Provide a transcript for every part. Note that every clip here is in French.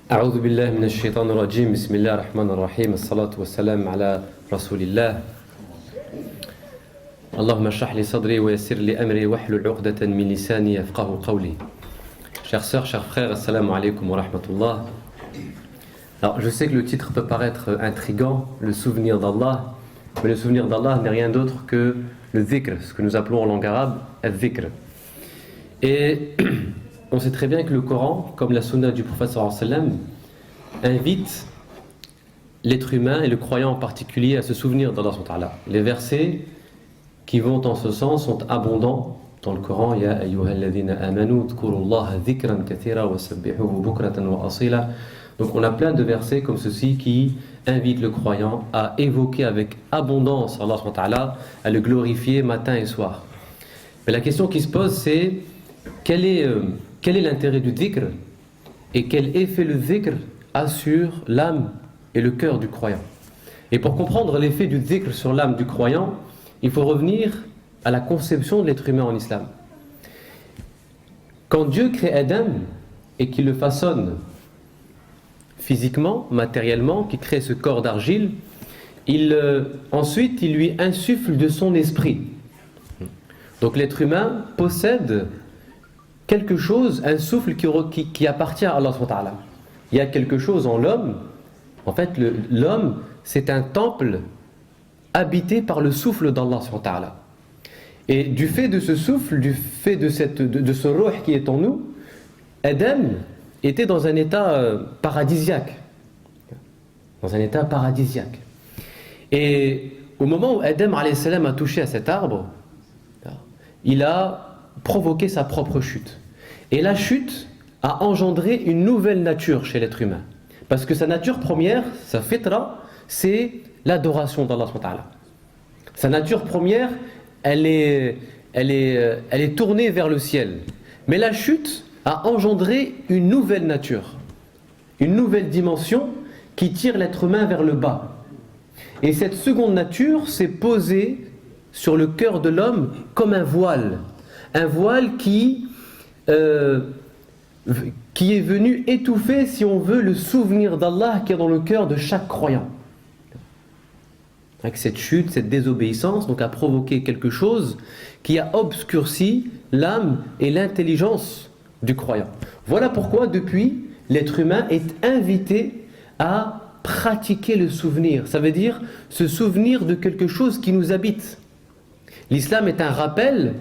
أعوذ بالله من الشيطان الرجيم بسم الله الرحمن الرحيم الصلاة والسلام على رسول الله اللهم اشرح لي صدري ويسر لي أمري واحلل عقدة من لساني يفقهوا قولي. Chères sœurs, chers frères, assalamu alaikum wa rahmatullah. Alors je sais que le titre peut paraître intriguant, le souvenir d'Allah, mais le souvenir d'Allah n'est rien d'autre que le dhikr, ce que nous appelons en langue arabe al-dhikr. Et on sait très bien que le Coran, comme la sunna du prophète sallallahu alayhi wa sallam, invite l'être humain et le croyant en particulier à se souvenir d'Allah subhanahu wa ta'ala. Les versets qui vont en ce sens sont abondants dans le Coran. Ya ayyuhalladhina amanu dhkurullaha dhikran kathira wa sabbihuhu bukratan wa asila. Donc on a plein de versets comme ceci qui invitent le croyant à évoquer avec abondance Allah subhanahu wa ta'ala, à le glorifier matin et soir. Mais la question qui se pose, c'est quel est l'intérêt du dhikr et quel effet le dhikr a sur l'âme et le cœur du croyant. Et pour comprendre l'effet du dhikr sur l'âme du croyant, il faut revenir à la conception de l'être humain en islam. Quand Dieu crée Adam et qu'il le façonne physiquement, matériellement, qu'il crée ce corps d'argile, ensuite il lui insuffle de son esprit. Donc l'être humain possède quelque chose, un souffle qui appartient à Allah subhanahu wa ta'ala. Il y a quelque chose en l'homme. En fait, l'homme, c'est un temple habité par le souffle d'Allah subhanahu wa ta'ala. Et du fait de ce souffle, du fait de ce ruh qui est en nous, Adam était dans un état paradisiaque. Dans un état paradisiaque. Et au moment où Adam alayhi salam a touché à cet arbre, il a provoqué sa propre chute. Et la chute a engendré une nouvelle nature chez l'être humain. Parce que sa nature première, sa fitra, c'est l'adoration d'Allah subhanahu wa ta'ala. Sa nature première, elle est tournée vers le ciel. Mais la chute a engendré une nouvelle nature, une nouvelle dimension qui tire l'être humain vers le bas. Et cette seconde nature s'est posée sur le cœur de l'homme comme un voile qui est venu étouffer, si on veut, le souvenir d'Allah qui est dans le cœur de chaque croyant. Avec cette chute, cette désobéissance, donc a provoqué quelque chose qui a obscurci l'âme et l'intelligence du croyant. Voilà pourquoi, depuis, l'être humain est invité à pratiquer le souvenir. Ça veut dire se souvenir de quelque chose qui nous habite. L'islam est un rappel,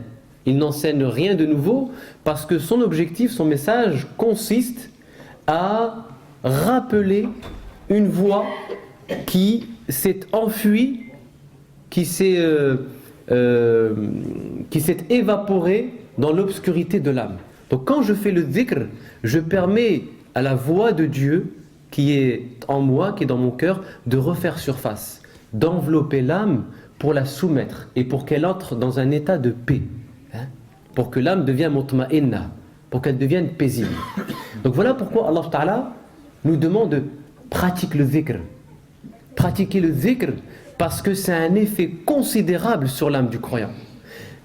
il n'enseigne rien de nouveau, parce que son objectif, son message consiste à rappeler une voix qui s'est enfuie, qui s'est évaporée dans l'obscurité de l'âme. Donc quand je fais le dhikr, je permets à la voix de Dieu qui est en moi, qui est dans mon cœur, de refaire surface, d'envelopper l'âme pour la soumettre et pour qu'elle entre dans un état de paix, pour que l'âme devienne mutma'inna, pour qu'elle devienne paisible. Donc voilà pourquoi Allah Ta'ala nous demande de pratiquer le dhikr. Pratiquer le dhikr parce que c'est un effet considérable sur l'âme du croyant.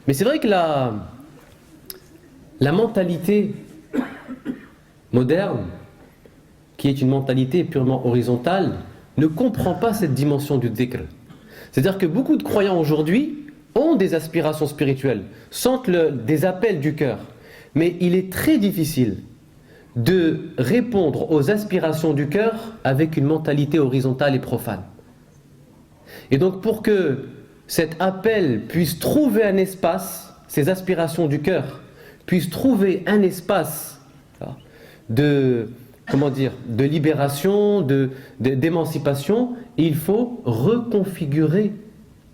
Mais c'est vrai que la mentalité moderne, qui est une mentalité purement horizontale, ne comprend pas cette dimension du dhikr. C'est-à-dire que beaucoup de croyants aujourd'hui ont des aspirations spirituelles, sentent des appels du cœur. Mais il est très difficile de répondre aux aspirations du cœur avec une mentalité horizontale et profane. Et donc pour que cet appel puisse trouver un espace, ces aspirations du cœur puissent trouver un espace de libération, d'émancipation, il faut reconfigurer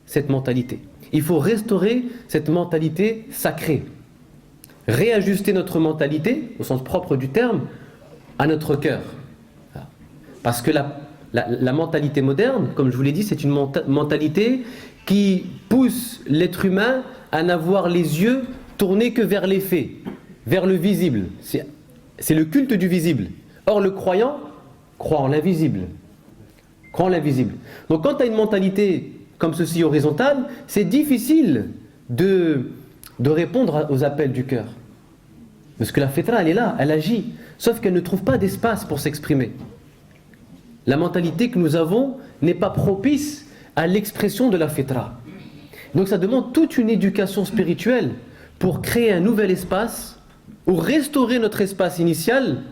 cette mentalité. Il faut restaurer cette mentalité sacrée. Réajuster notre mentalité, au sens propre du terme, à notre cœur. Parce que la mentalité moderne, comme je vous l'ai dit, c'est une mentalité qui pousse l'être humain à n'avoir les yeux tournés que vers les faits, vers le visible. C'est le culte du visible. Or, le croyant croit en l'invisible. Croit en l'invisible. Donc, quand tu as une mentalité comme ceci horizontale, c'est difficile de répondre aux appels du cœur. Parce que la fitra, elle est là, elle agit. Sauf qu'elle ne trouve pas d'espace pour s'exprimer. La mentalité que nous avons n'est pas propice à l'expression de la fitra. Donc ça demande toute une éducation spirituelle pour créer un nouvel espace ou restaurer notre espace initial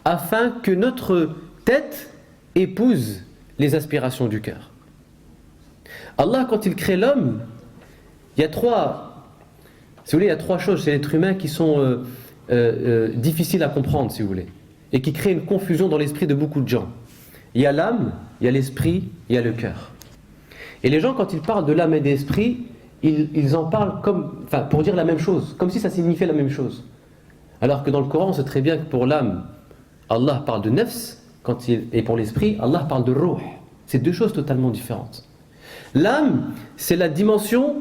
afin que notre tête épouse les aspirations du cœur. Allah, quand il crée l'homme, il y a trois choses chez l'être humain qui sont difficiles à comprendre, si vous voulez, et qui créent une confusion dans l'esprit de beaucoup de gens. Il y a l'âme, il y a l'esprit, il y a le cœur. Et les gens, quand ils parlent de l'âme et de l'esprit, ils en parlent pour dire la même chose, comme si ça signifiait la même chose. Alors que dans le Coran, on sait très bien que pour l'âme, Allah parle de nafs, et pour l'esprit, Allah parle de ruh. C'est deux choses totalement différentes. L'âme, c'est la dimension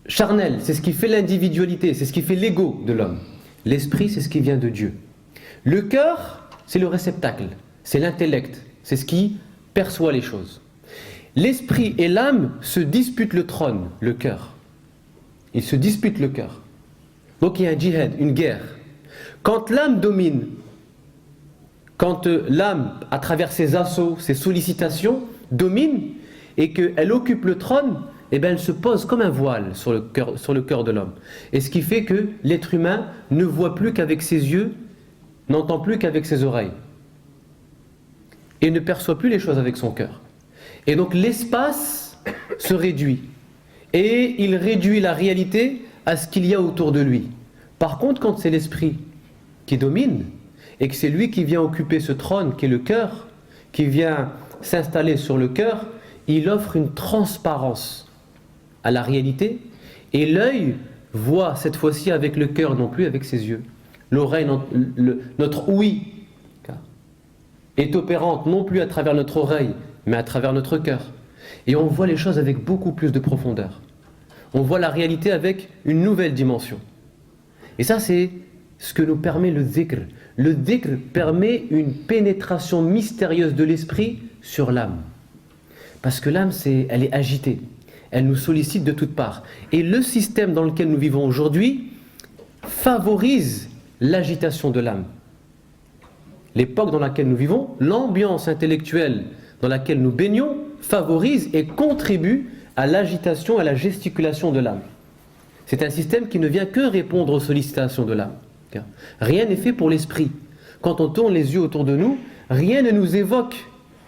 charnelle, c'est ce qui fait l'individualité, c'est ce qui fait l'ego de l'homme. L'esprit, c'est ce qui vient de Dieu. Le cœur, c'est le réceptacle, c'est l'intellect, c'est ce qui perçoit les choses. L'esprit et l'âme se disputent le trône, le cœur. Ils se disputent le cœur. Donc il y a un djihad, une guerre. Quand l'âme domine, quand l'âme, à travers ses assauts, ses sollicitations, domine et qu'elle occupe le trône, eh bien elle se pose comme un voile sur le cœur de l'homme. Et ce qui fait que l'être humain ne voit plus qu'avec ses yeux, n'entend plus qu'avec ses oreilles. Et ne perçoit plus les choses avec son cœur. Et donc l'espace se réduit. Et il réduit la réalité à ce qu'il y a autour de lui. Par contre, quand c'est l'esprit qui domine, et que c'est lui qui vient occuper ce trône qui est le cœur, qui vient s'installer sur le cœur, il offre une transparence à la réalité, et l'œil voit cette fois-ci avec le cœur, non plus avec ses yeux. L'oreille, notre ouïe est opérante non plus à travers notre oreille, mais à travers notre cœur. Et on voit les choses avec beaucoup plus de profondeur. On voit la réalité avec une nouvelle dimension. Et ça, c'est ce que nous permet le dhikr. Le dhikr permet une pénétration mystérieuse de l'esprit sur l'âme. Parce que l'âme, elle est agitée. Elle nous sollicite de toutes parts. Et le système dans lequel nous vivons aujourd'hui favorise l'agitation de l'âme. L'époque dans laquelle nous vivons, l'ambiance intellectuelle dans laquelle nous baignons, favorise et contribue à l'agitation, à la gesticulation de l'âme. C'est un système qui ne vient que répondre aux sollicitations de l'âme. Rien n'est fait pour l'esprit. Quand on tourne les yeux autour de nous, rien ne nous évoque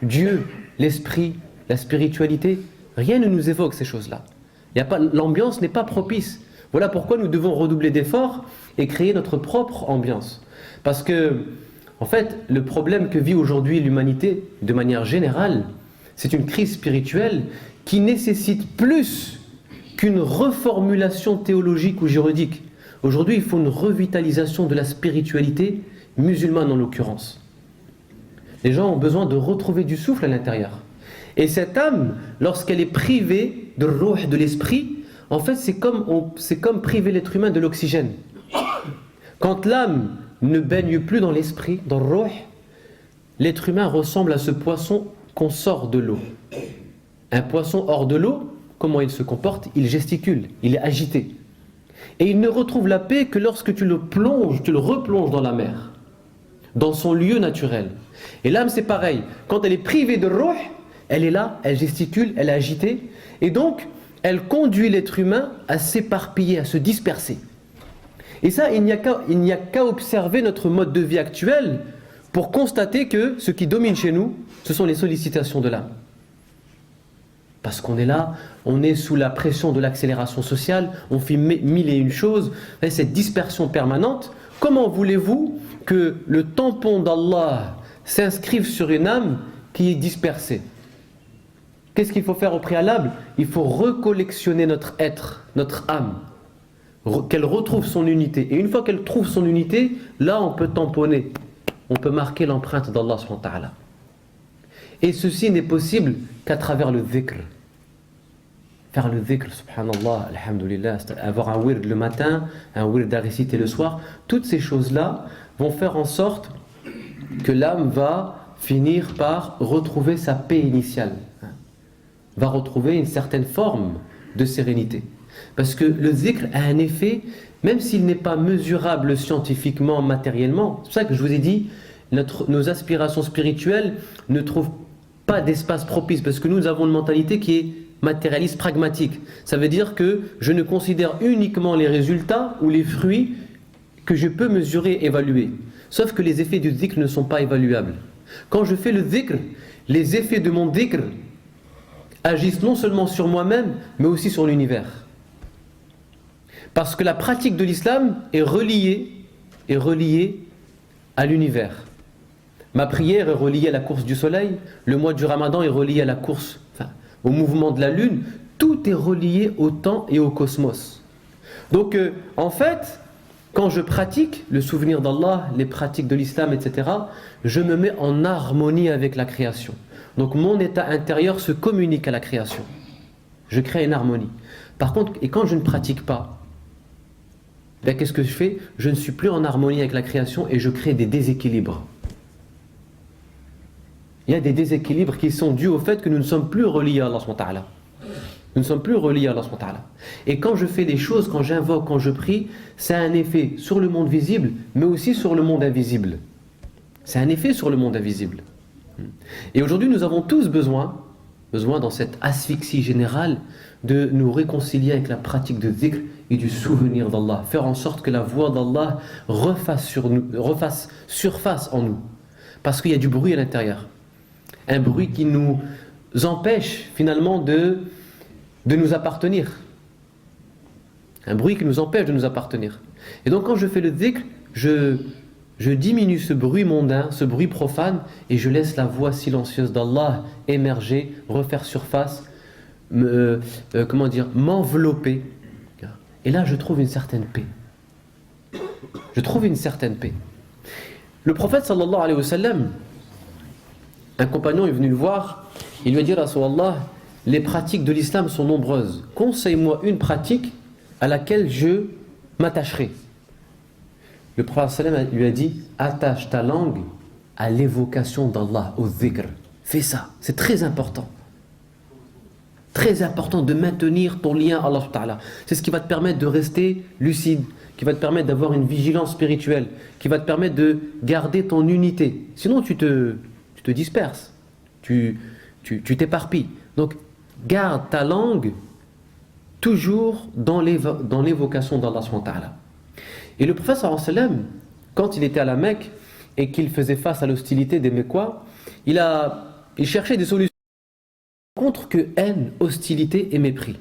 Dieu, l'esprit, la spiritualité. Rien ne nous évoque ces choses-là. L'ambiance n'est pas propice. Voilà pourquoi nous devons redoubler d'efforts et créer notre propre ambiance. Parce que, en fait, le problème que vit aujourd'hui l'humanité, de manière générale, c'est une crise spirituelle qui nécessite plus qu'une reformulation théologique ou juridique. Aujourd'hui, il faut une revitalisation de la spiritualité musulmane en l'occurrence. Les gens ont besoin de retrouver du souffle à l'intérieur. Et cette âme, lorsqu'elle est privée de ruh, de l'esprit, en fait, c'est comme priver l'être humain de l'oxygène. Quand l'âme ne baigne plus dans l'esprit, dans le ruh, l'être humain ressemble à ce poisson qu'on sort de l'eau. Un poisson hors de l'eau, comment il se comporte? Il gesticule, il est agité. Et il ne retrouve la paix que lorsque tu le replonges dans la mer, dans son lieu naturel. Et l'âme, c'est pareil. Quand elle est privée de ruh, elle est là, elle gesticule, elle est agitée. Et donc, elle conduit l'être humain à s'éparpiller, à se disperser. Et ça, il n'y a qu'à observer notre mode de vie actuel pour constater que ce qui domine chez nous, ce sont les sollicitations de l'âme. Parce qu'on est là, on est sous la pression de l'accélération sociale, on fait mille et une choses, et cette dispersion permanente. Comment voulez-vous que le tampon d'Allah s'inscrive sur une âme qui est dispersée? Qu'est-ce qu'il faut faire au préalable? Il faut recollectionner notre être, notre âme, qu'elle retrouve son unité. Et une fois qu'elle trouve son unité, là on peut tamponner, on peut marquer l'empreinte d'Allah subhanahu wa ta'ala. Et ceci n'est possible qu'à travers le dhikr. Faire le dhikr, subhanallah, alhamdulillah, avoir un wird le matin, un wird à réciter le soir, toutes ces choses-là vont faire en sorte que l'âme va finir par retrouver sa paix initiale, va retrouver une certaine forme de sérénité. Parce que le dhikr a un effet même s'il n'est pas mesurable scientifiquement, matériellement. C'est pour ça que je vous ai dit, nos aspirations spirituelles ne trouvent pas d'espace propice, parce que nous avons une mentalité qui est matérialiste, pragmatique. Ça veut dire que je ne considère uniquement les résultats ou les fruits que je peux mesurer, évaluer. Sauf que les effets du dhikr ne sont pas évaluables. Quand je fais le dhikr, les effets de mon dhikr agissent non seulement sur moi-même, mais aussi sur l'univers. Parce que la pratique de l'islam est reliée à l'univers. Ma prière est reliée à la course du soleil, le mois du Ramadan est relié à la course, au mouvement de la lune, tout est relié au temps et au cosmos. Donc en fait, quand je pratique le souvenir d'Allah, les pratiques de l'islam, etc., je me mets en harmonie avec la création. Donc mon état intérieur se communique à la création. Je crée une harmonie. Par contre, et quand je ne pratique pas, ben, qu'est-ce que je fais? Je ne suis plus en harmonie avec la création et je crée des déséquilibres. Il y a des déséquilibres qui sont dus au fait que nous ne sommes plus reliés à Allah subhanahu wa ta'ala. Nous ne sommes plus reliés à Allah subhanahu wa ta'ala. Et quand je fais des choses, quand j'invoque, quand je prie, c'est un effet sur le monde visible, mais aussi sur le monde invisible. C'est un effet sur le monde invisible. Et aujourd'hui, nous avons tous besoin dans cette asphyxie générale, de nous réconcilier avec la pratique de dhikr et du souvenir d'Allah. Faire en sorte que la voix d'Allah refasse surface en nous. Parce qu'il y a du bruit à l'intérieur. Un bruit qui nous empêche finalement de nous appartenir. Un bruit qui nous empêche de nous appartenir. Et donc quand je fais le dhikr, je diminue ce bruit mondain, ce bruit profane, et je laisse la voix silencieuse d'Allah émerger, refaire surface, m'envelopper. Et là je trouve une certaine paix. Je trouve une certaine paix. Le prophète sallallahu alayhi wa sallam, un compagnon est venu le voir, il lui a dit: Rasulallah, les pratiques de l'islam sont nombreuses. Conseille-moi une pratique à laquelle je m'attacherai. Le prophète sallam lui a dit: attache ta langue à l'évocation d'Allah, au dhikr. Fais ça, c'est très important. Très important de maintenir ton lien à Allah Ta'ala. C'est ce qui va te permettre de rester lucide, qui va te permettre d'avoir une vigilance spirituelle, qui va te permettre de garder ton unité. Sinon tu te disperses, tu t'éparpilles. Donc garde ta langue toujours dans l'évocation d'Allah subhanahu wa ta'ala. Et le prophète sallallahu alayhi wa sallam, quand il était à la Mecque et qu'il faisait face à l'hostilité des Mecquois, il cherchait des solutions contre que haine, hostilité et mépris.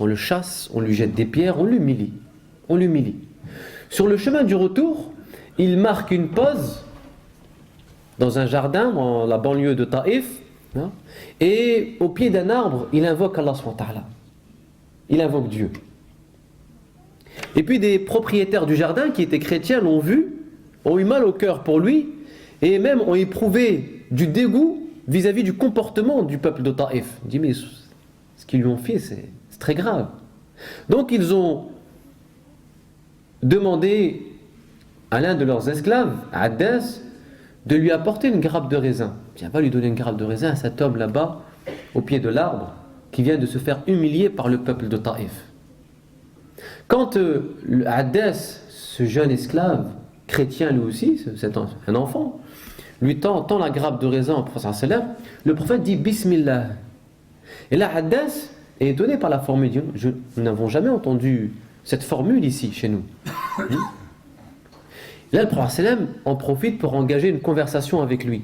On le chasse, on lui jette des pierres, on l'humilie. Sur le chemin du retour, il marque une pause dans un jardin, dans la banlieue de Taïf, et au pied d'un arbre, il invoque Allah subhanahu wa ta'ala. Il invoque Dieu. Et puis des propriétaires du jardin qui étaient chrétiens l'ont vu, ont eu mal au cœur pour lui, et même ont éprouvé du dégoût vis-à-vis du comportement du peuple de Taïf. Il dit: mais ce qu'ils lui ont fait, c'est très grave. Donc ils ont demandé à l'un de leurs esclaves, à Addas, de lui apporter une grappe de raisin. Viens, va lui donner une grappe de raisin à cet homme là-bas, au pied de l'arbre, qui vient de se faire humilier par le peuple de Taïf. Quand Addas, ce jeune esclave, chrétien lui aussi, c'est un enfant, lui tend la grappe de raisin au prophète sallam, le prophète dit Bismillah. Et là, Addas est étonné par la formule. Nous n'avons jamais entendu cette formule ici, chez nous. Là, le prophète sallam en profite pour engager une conversation avec lui.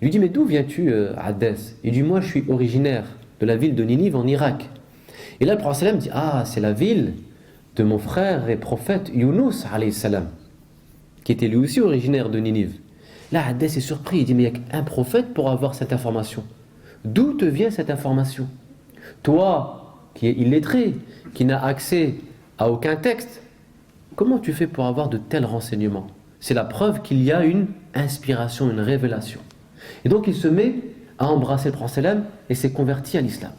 Il lui dit: mais d'où viens-tu, Addas? Il dit: moi, je suis originaire de la ville de Ninive en Irak. Et là, le prophète sallam dit: ah, c'est la ville de mon frère et prophète Younous alayhi salam, qui était lui aussi originaire de Ninive. Là, Addas est surpris. Il dit: mais il n'y a qu'un prophète pour avoir cette information. D'où te vient cette information? Toi, qui es illettré, qui n'as accès à aucun texte, comment tu fais pour avoir de tels renseignements? C'est la preuve qu'il y a une inspiration, une révélation. Et donc il se met à embrasser le prophète sallam et s'est converti à l'islam.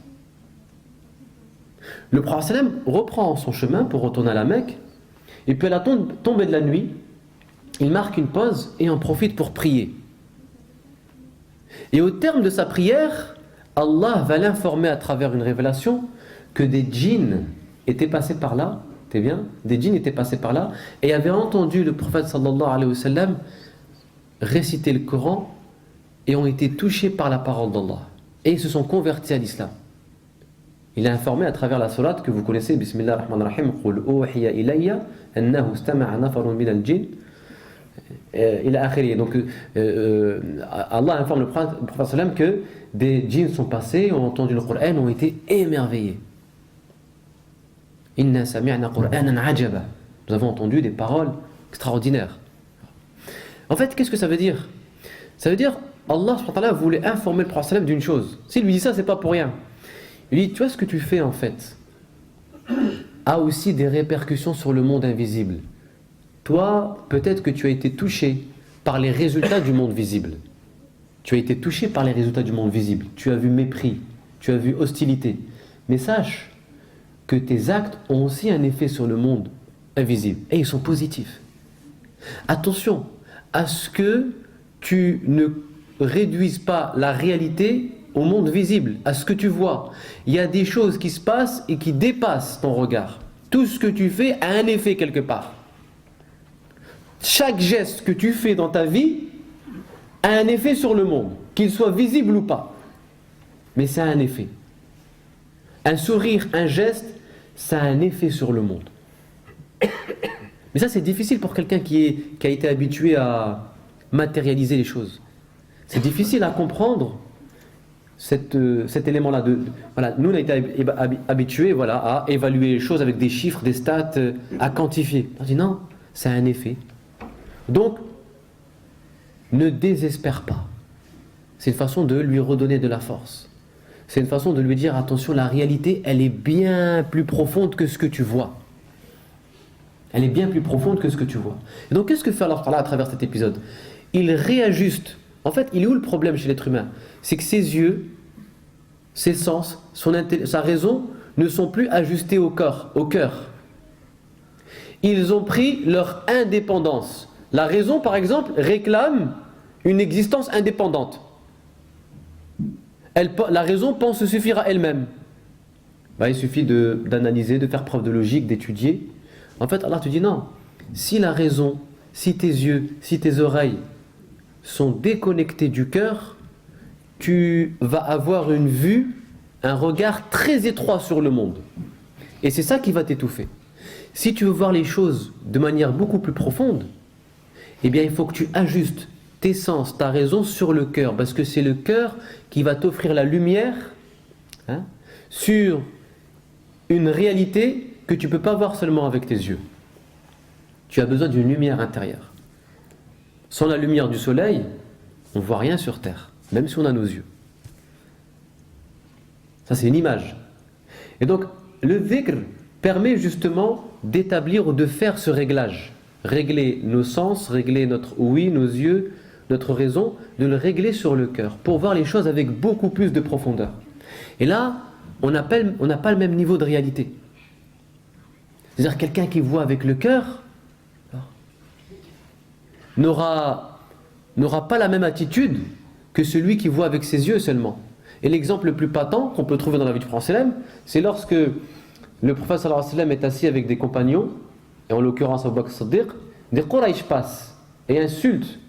Le prophète sallam reprend son chemin pour retourner à la Mecque, et puis à la tombée de la nuit, il marque une pause et en profite pour prier. Et au terme de sa prière, Allah va l'informer à travers une révélation que des djinns étaient passés par là t'es bien, des djinns étaient passés par là et avaient entendu le prophète sallallahu alayhi wa sallam réciter le Coran et ont été touchés par la parole d'Allah. Et ils se sont convertis à l'islam. Il a informé à travers la sourate que vous connaissez, Bismillah ar-Rahman ar-Rahim, Qul uhiya ilayya annahu istama'a nafarun min al-jinn ila akhiri. Donc Allah informe le prophète sallam que des djinns sont passés, ont entendu le Coran, ont été émerveillés. Inna sami'na Qur'anan ajaba. Nous avons entendu des paroles extraordinaires. En fait, qu'est-ce que ça veut dire? Ça veut dire Allah subhanahu wa ta'ala voulait informer le prophète sallam d'une chose. S'il lui dit ça, c'est pas pour rien. Il dit, tu vois ce que tu fais en fait a aussi des répercussions sur le monde invisible. Toi, peut-être que tu as été touché par les résultats du monde visible. Tu as été touché par les résultats du monde visible. Tu as vu mépris, tu as vu hostilité. Mais sache que tes actes ont aussi un effet sur le monde invisible. Et ils sont positifs. Attention à ce que tu ne réduises pas la réalité au monde visible, à ce que tu vois. Il y a des choses qui se passent et qui dépassent ton regard. Tout ce que tu fais a un effet quelque part. Chaque geste que tu fais dans ta vie a un effet sur le monde, qu'il soit visible ou pas. Mais ça a un effet. Un sourire, un geste, ça a un effet sur le monde. Mais ça, c'est difficile pour quelqu'un qui a été habitué à matérialiser les choses. C'est difficile à comprendre cet élément-là. Voilà, nous, on a été habitués à évaluer les choses avec des chiffres, des stats, à quantifier. On dit non, ça a un effet. Donc, ne désespère pas. C'est une façon de lui redonner de la force. C'est une façon de lui dire, attention, la réalité, elle est bien plus profonde que ce que tu vois. Elle est bien plus profonde que ce que tu vois. Et donc, qu'est-ce que fait Allah à travers cet épisode? Il réajuste. En fait, il est où le problème chez l'être humain? C'est que ses yeux, ses sens, sa raison ne sont plus ajustés au cœur. Ils ont pris leur indépendance. La raison, par exemple, réclame une existence indépendante. La raison pense se suffire à elle-même. Il suffit d'analyser, de faire preuve de logique, d'étudier. En fait, Allah te dit non. Si la raison, si tes yeux, si tes oreilles sont déconnectés du cœur, tu vas avoir une vue, un regard très étroit sur le monde. Et c'est ça qui va t'étouffer. Si tu veux voir les choses de manière beaucoup plus profonde, eh bien il faut que tu ajustes tes sens, ta raison sur le cœur, parce que c'est le cœur qui va t'offrir la lumière sur une réalité que tu ne peux pas voir seulement avec tes yeux. Tu as besoin d'une lumière intérieure. Sans la lumière du soleil, on ne voit rien sur terre, même si on a nos yeux. Ça, c'est une image. Et donc, le dhikr permet justement d'établir ou de faire ce réglage. Régler nos sens, régler notre ouïe, nos yeux, notre raison, de le régler sur le cœur, pour voir les choses avec beaucoup plus de profondeur. Et là, on n'a pas le même niveau de réalité. C'est-à-dire quelqu'un qui voit avec le cœur n'aura pas la même attitude que celui qui voit avec ses yeux seulement. Et l'exemple le plus patent qu'on peut trouver dans la vie du prophète sallam, c'est lorsque le prophète sallallahu alayhi wa sallam est assis avec des compagnons, et en l'occurrence Abu Bakr as-Siddiq, des Quraysh passent et insultent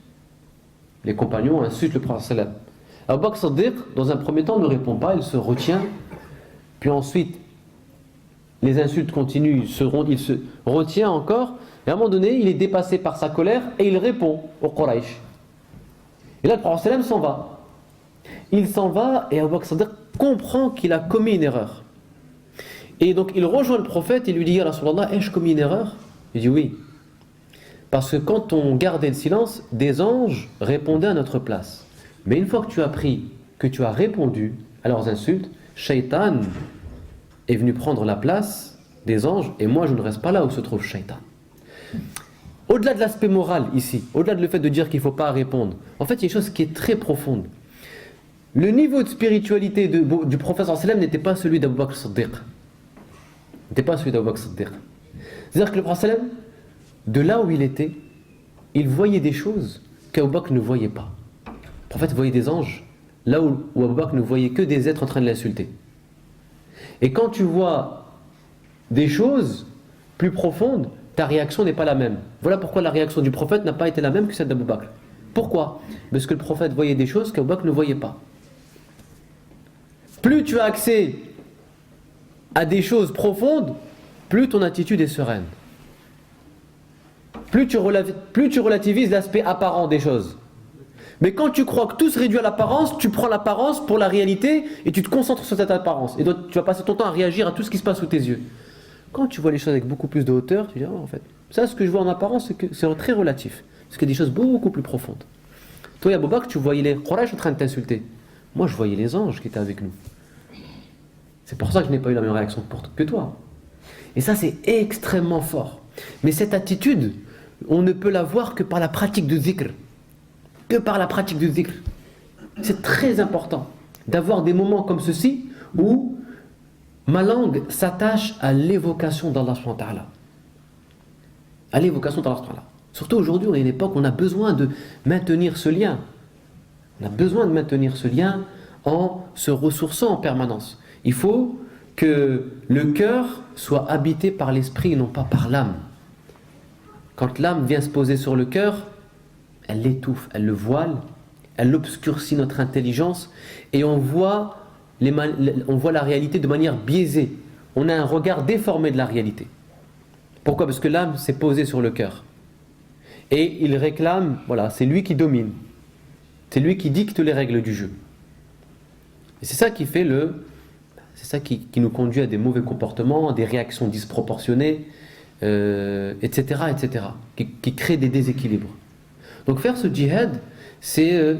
les compagnons, insultent le prophète sallallahu alayhi wa sallam. Abu Bakr as-Siddiq, dans un premier temps, ne répond pas, il se retient, puis ensuite les insultes continuent, il se retient encore, et à un moment donné, il est dépassé par sa colère et il répond aux Quraysh. Et là, le prophète sallam s'en va. Il s'en va et Abu Bakr as-Siddiq comprend qu'il a commis une erreur. Et donc il rejoint le prophète et lui dit, Ya Rasulallah, ai-je commis une erreur? Il dit oui. Parce que quand on gardait le silence, des anges répondaient à notre place. Mais une fois que tu as appris, que tu as répondu à leurs insultes, Shaitan est venu prendre la place des anges et moi je ne reste pas là où se trouve Shaitan. Au-delà de l'aspect moral ici, au-delà de le fait de dire qu'il ne faut pas répondre, en fait il y a une chose qui est très profonde. Le niveau de spiritualité du prophète sallallahu alayhi wa sallam n'était pas celui d'Abu Bakr as-Siddiq. N'était pas celui d'Abu Bakr as-Siddiq. C'est-à-dire que le prophète sallallahu alayhi wa sallam, de là où il était, il voyait des choses qu'Abu Bakr ne voyait pas. Le prophète voyait des anges, là où Abu Bakr ne voyait que des êtres en train de l'insulter. Et quand tu vois des choses, plus profonde, ta réaction n'est pas la même. Voilà pourquoi la réaction du prophète n'a pas été la même que celle d'Abou Bakr. Pourquoi? Parce que le prophète voyait des choses qu'Abou Bakr ne voyait pas. Plus tu as accès à des choses profondes, plus ton attitude est sereine. Plus tu relativises l'aspect apparent des choses. Mais quand tu crois que tout se réduit à l'apparence, tu prends l'apparence pour la réalité et tu te concentres sur cette apparence. Et donc tu vas passer ton temps à réagir à tout ce qui se passe sous tes yeux. Quand tu vois les choses avec beaucoup plus de hauteur, tu dis en fait, ça ce que je vois en apparence, c'est très relatif. Parce qu'il y a des choses beaucoup plus profondes. Toi, Abou Bakr, tu voyais les Quraysh en train de t'insulter. Moi, je voyais les anges qui étaient avec nous. C'est pour ça que je n'ai pas eu la même réaction que toi. Et ça, c'est extrêmement fort. Mais cette attitude, on ne peut la voir que par la pratique de zikr. Que par la pratique du zikr. C'est très important d'avoir des moments comme ceci où ma langue s'attache à l'évocation d'Allah subhanahu wa ta'ala. À l'évocation d'Allah subhanahu wa ta'ala. Surtout aujourd'hui, on est à une époque où on a besoin de maintenir ce lien. On a besoin de maintenir ce lien en se ressourçant en permanence. Il faut que le cœur soit habité par l'esprit et non pas par l'âme. Quand l'âme vient se poser sur le cœur, elle l'étouffe, elle le voile, elle obscurcit notre intelligence et on voit la réalité de manière biaisée. On a un regard déformé de la réalité. Pourquoi? Parce que l'âme s'est posée sur le cœur. Et il réclame, voilà, c'est lui qui domine. C'est lui qui dicte les règles du jeu. Et c'est ça qui fait c'est ça qui nous conduit à des mauvais comportements, à des réactions disproportionnées, etc., etc., qui créent des déséquilibres. Donc faire ce djihad, c'est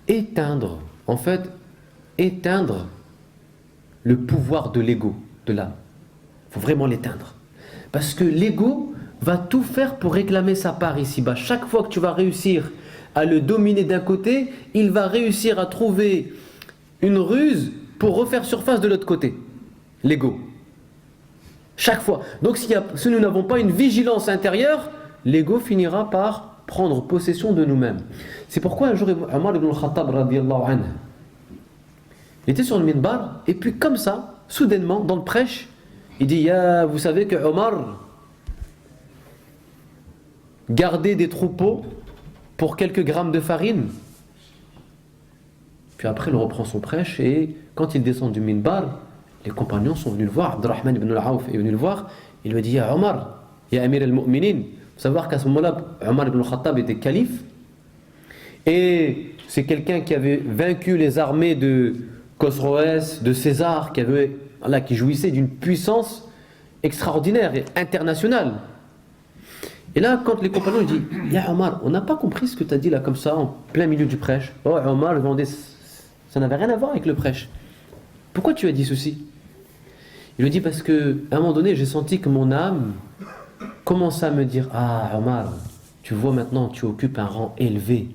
éteindre le pouvoir de l'ego, de l'âme. Il faut vraiment l'éteindre. Parce que l'ego va tout faire pour réclamer sa part ici-bas. Chaque fois que tu vas réussir à le dominer d'un côté, il va réussir à trouver une ruse pour refaire surface de l'autre côté. L'ego. Chaque fois. Donc si nous n'avons pas une vigilance intérieure, l'ego finira par prendre possession de nous-mêmes. C'est pourquoi un jour, Omar ibn al-Khattab radiyallahu anhu, il était sur le minbar, et puis comme ça, soudainement, dans le prêche, il dit, vous savez que Omar gardait des troupeaux pour quelques grammes de farine. Puis après, il reprend son prêche, et quand il descend du minbar, les compagnons sont venus le voir, Abdurrahman ibn al-Awf est venu le voir, il lui a dit, Ya Omar, Ya Amir al-Mu'minin. Il faut savoir qu'à ce moment-là, Omar ibn al-Khattab était calife, et c'est quelqu'un qui avait vaincu les armées de Khosroès, de César, qui jouissait d'une puissance extraordinaire et internationale. Et là, quand les compagnons disent, Ya Omar, on n'a pas compris ce que tu as dit là, comme ça, en plein milieu du prêche. Oh, Omar, ça n'avait rien à voir avec le prêche. Pourquoi tu as dit ceci? Il lui dit, parce qu'à un moment donné, j'ai senti que mon âme commençait à me dire, ah Omar, tu vois maintenant, tu occupes un rang élevé.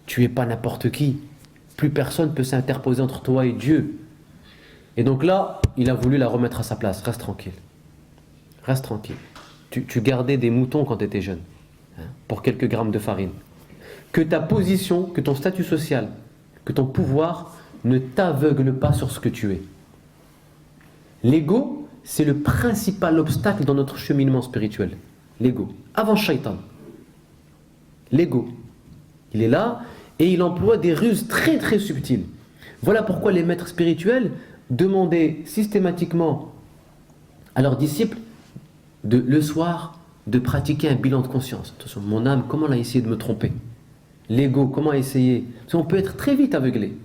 Tu n'es pas n'importe qui. Plus personne ne peut s'interposer entre toi et Dieu. Et donc là, il a voulu la remettre à sa place. Reste tranquille. Reste tranquille. Tu gardais des moutons quand tu étais jeune, pour quelques grammes de farine. Que ta position, que ton statut social, que ton pouvoir ne t'aveugle pas sur ce que tu es. L'ego, c'est le principal obstacle dans notre cheminement spirituel. L'ego. Avant Shaitan. L'ego. Il est là et il emploie des ruses très très subtiles. Voilà pourquoi les maîtres spirituels demandaient systématiquement à leurs disciples le soir de pratiquer un bilan de conscience. Attention, mon âme, comment elle a essayé de me tromper? L'ego, comment a essayé? Parce qu'on peut être très vite aveuglé.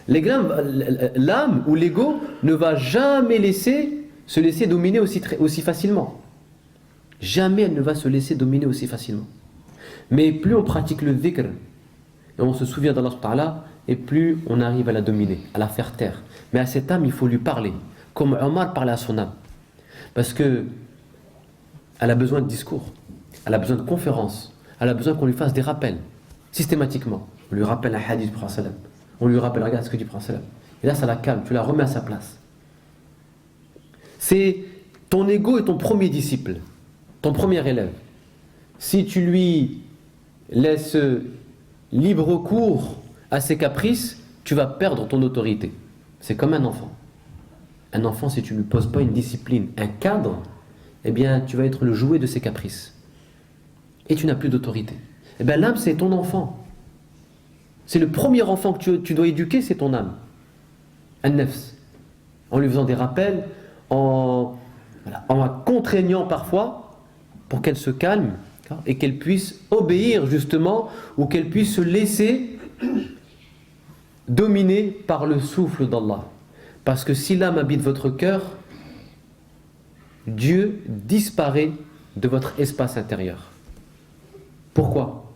L'âme ou l'ego ne va jamais se laisser dominer aussi facilement. Jamais elle ne va se laisser dominer aussi facilement. Mais plus on pratique le dhikr, et on se souvient d'Allah subhanahu wa ta'ala, et plus on arrive à la dominer, à la faire taire. Mais à cette âme, il faut lui parler, comme Omar parlait à son âme. Parce que elle a besoin de discours, elle a besoin de conférences, elle a besoin qu'on lui fasse des rappels, systématiquement. On lui rappelle un hadith du prophète, on lui rappelle, regarde ce que dit le prophète. Et là, ça la calme, tu la remets à sa place. C'est ton ego est ton premier disciple, ton premier élève. Si tu lui laisses libre cours à ses caprices, tu vas perdre ton autorité. C'est comme un enfant. Un enfant, si tu ne lui poses pas une discipline, un cadre, eh bien, tu vas être le jouet de ses caprices. Et tu n'as plus d'autorité. Eh bien, l'âme, c'est ton enfant. C'est le premier enfant que tu dois éduquer, c'est ton âme. An-nafs. En lui faisant des rappels, en la contraignant parfois, pour qu'elle se calme, et qu'elle puisse obéir justement, ou qu'elle puisse se laisser dominer par le souffle d'Allah. Parce que si l'âme habite votre cœur, Dieu disparaît de votre espace intérieur. Pourquoi?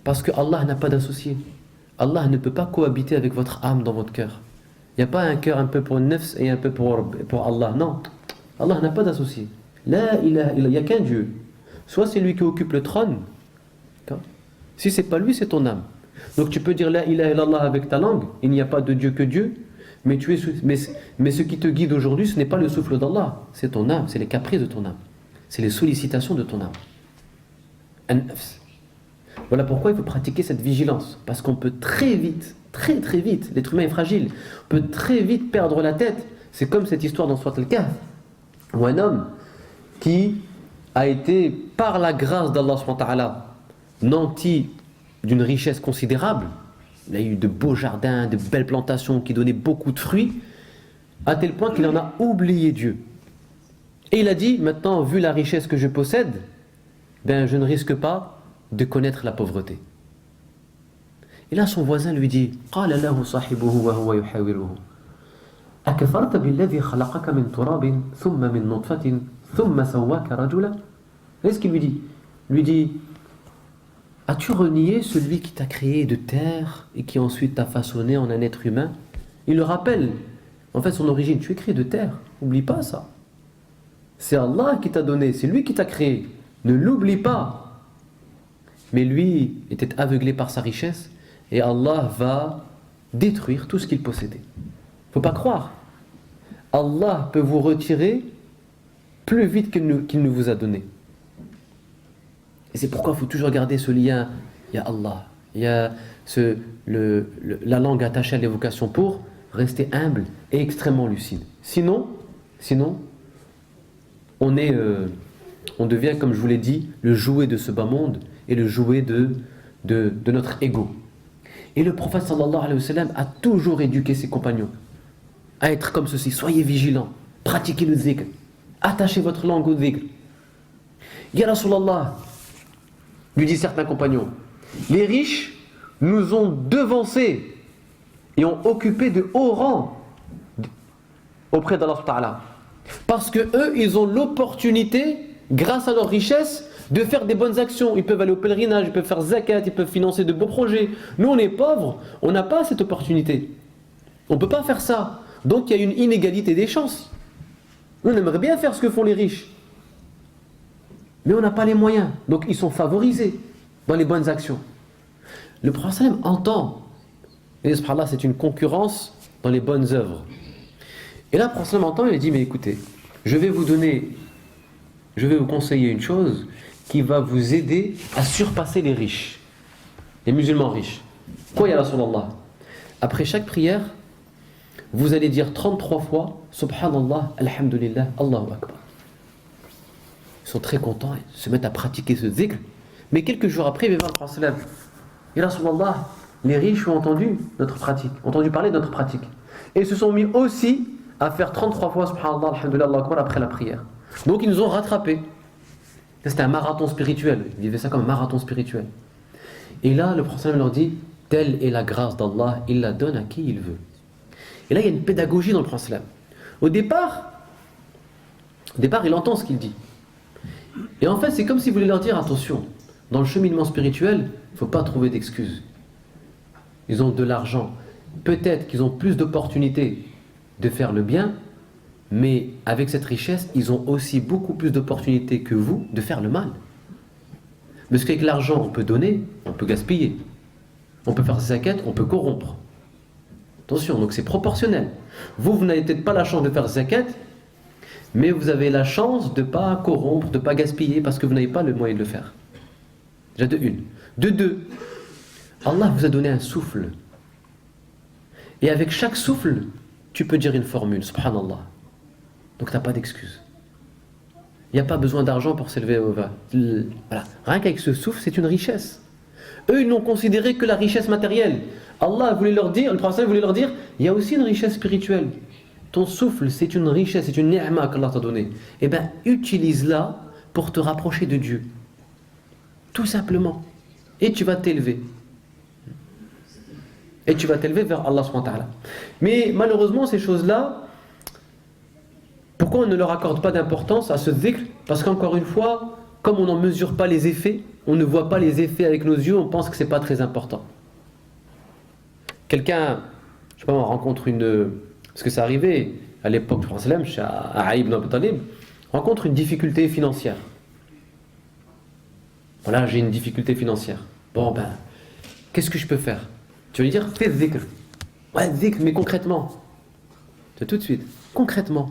Parce que Allah n'a pas d'associé. Allah ne peut pas cohabiter avec votre âme dans votre cœur. Il n'y a pas un cœur un peu pour nafs et un peu pour Allah. Non. Allah n'a pas d'associé. La ilaha illallah. Il n'y a qu'un Dieu. Soit c'est lui qui occupe le trône. Si ce n'est pas lui, c'est ton âme. Donc tu peux dire la ilaha illallah avec ta langue. Il n'y a pas de Dieu que Dieu. Mais ce qui te guide aujourd'hui, ce n'est pas le souffle d'Allah. C'est ton âme. C'est les caprices de ton âme. C'est les sollicitations de ton âme. An-nafs. Voilà pourquoi il faut pratiquer cette vigilance. Parce qu'on peut très vite, très vite, l'être humain est fragile, on peut très vite perdre la tête. C'est comme cette histoire dans Surat Al-Kahf, où un homme qui a été, par la grâce d'Allah subhanahu wa ta'ala, nanti d'une richesse considérable. Il a eu de beaux jardins, de belles plantations qui donnaient beaucoup de fruits, à tel point qu'il en a oublié Dieu. Et il a dit, maintenant, vu la richesse que je possède, ben, je ne risque pas de connaître la pauvreté. Et là, son voisin lui dit, قال له صاحبه وهو يحاوره أكفرت بالذي خلقك من تراب ثم من نطفة ثم سواك رجلا. Qu'est-ce qu'il lui dit? Il lui dit, as-tu renié celui qui t'a créé de terre et qui ensuite t'a façonné en un être humain? Il le rappelle, en fait, son origine. Tu es créé de terre, n'oublie pas ça. C'est Allah qui t'a donné, c'est lui qui t'a créé. Ne l'oublie pas. Mais lui était aveuglé par sa richesse et Allah va détruire tout ce qu'il possédait. Il ne faut pas croire. Allah peut vous retirer plus vite qu'il ne vous a donné. Et c'est pourquoi il faut toujours garder ce lien. Il y a Allah, il y a la langue attachée à l'évocation pour rester humble et extrêmement lucide. Sinon on devient, comme je vous l'ai dit, le jouet de ce bas monde et le jouet de notre ego. Et le prophète sallallahu alayhi wa sallam a toujours éduqué ses compagnons à être comme ceci. Soyez vigilants, pratiquez le zikr, attachez votre langue au zikr. Ya Rasulallah, lui dit certains compagnons, les riches nous ont devancés et ont occupé de hauts rangs auprès d'Allah Ta'ala. Parce que eux, ils ont l'opportunité, grâce à leur richesse, de faire des bonnes actions. Ils peuvent aller au pèlerinage, ils peuvent faire zakat, ils peuvent financer de beaux projets. Nous, on est pauvres, on n'a pas cette opportunité. On ne peut pas faire ça. Donc, il y a une inégalité des chances. On aimerait bien faire ce que font les riches. Mais on n'a pas les moyens. Donc, ils sont favorisés dans les bonnes actions. Le prophète entend. Et subhanallah, c'est une concurrence dans les bonnes œuvres. Et là, le prophète entend, il dit, mais écoutez, je vais vous conseiller une chose qui va vous aider à surpasser les riches, les musulmans riches. Quoi, ya Rasulallah? Après chaque prière, vous allez dire 33 fois Subhanallah, Alhamdulillah, Allahu Akbar. Ils sont très contents, ils se mettent à pratiquer ce zikr. Mais quelques jours après, il va voir le prophète. Ya Rasulallah, les riches ont entendu notre pratique, ont entendu parler de notre pratique. Et ils se sont mis aussi à faire 33 fois Subhanallah, Alhamdulillah, Allahu Akbar après la prière. Donc ils nous ont rattrapés. C'était un marathon spirituel. Ils vivaient ça comme un marathon spirituel. Et là, le prophète leur dit, telle est la grâce d'Allah, il la donne à qui il veut. Et là, il y a une pédagogie dans le prophète. Au départ, il entend ce qu'il dit. Et en fait, c'est comme s'il voulait leur dire, attention, dans le cheminement spirituel, il ne faut pas trouver d'excuses. Ils ont de l'argent. Peut-être qu'ils ont plus d'opportunités de faire le bien, mais avec cette richesse, ils ont aussi beaucoup plus d'opportunités que vous de faire le mal. Parce qu'avec l'argent, on peut donner, on peut gaspiller. On peut faire ses zakat, on peut corrompre. Attention, donc c'est proportionnel. Vous n'avez peut-être pas la chance de faire zakat, mais vous avez la chance de ne pas corrompre, de ne pas gaspiller, parce que vous n'avez pas le moyen de le faire. Déjà de une. De deux, Allah vous a donné un souffle. Et avec chaque souffle, tu peux dire une formule, subhanallah. Donc tu n'as pas d'excuse. Il n'y a pas besoin d'argent pour s'élever au va. Voilà. Rien qu'avec ce souffle, c'est une richesse. Eux, ils n'ont considéré que la richesse matérielle. Allah voulait leur dire, le prophète voulait leur dire, il y a aussi une richesse spirituelle. Ton souffle, c'est une richesse, c'est une ni'ma qu'Allah t'a donnée. Eh bien, utilise-la pour te rapprocher de Dieu. Tout simplement. Et tu vas t'élever. Et tu vas t'élever vers Allah subhanahu wa ta'ala. Mais malheureusement, ces choses-là, pourquoi on ne leur accorde pas d'importance à ce dhikr? Parce qu'encore une fois, comme on n'en mesure pas les effets, on ne voit pas les effets avec nos yeux, on pense que ce n'est pas très important. Quelqu'un, je sais pas, on rencontre une... Parce que ça arrivait à l'époque du Prophète, chez Ali ibn Abi Talib, rencontre une difficulté financière. Voilà, j'ai une difficulté financière. Bon ben, qu'est-ce que je peux faire? Tu vas lui dire, fais dhikr. Ouais, dhikr, mais concrètement. C'est tout de suite. Concrètement.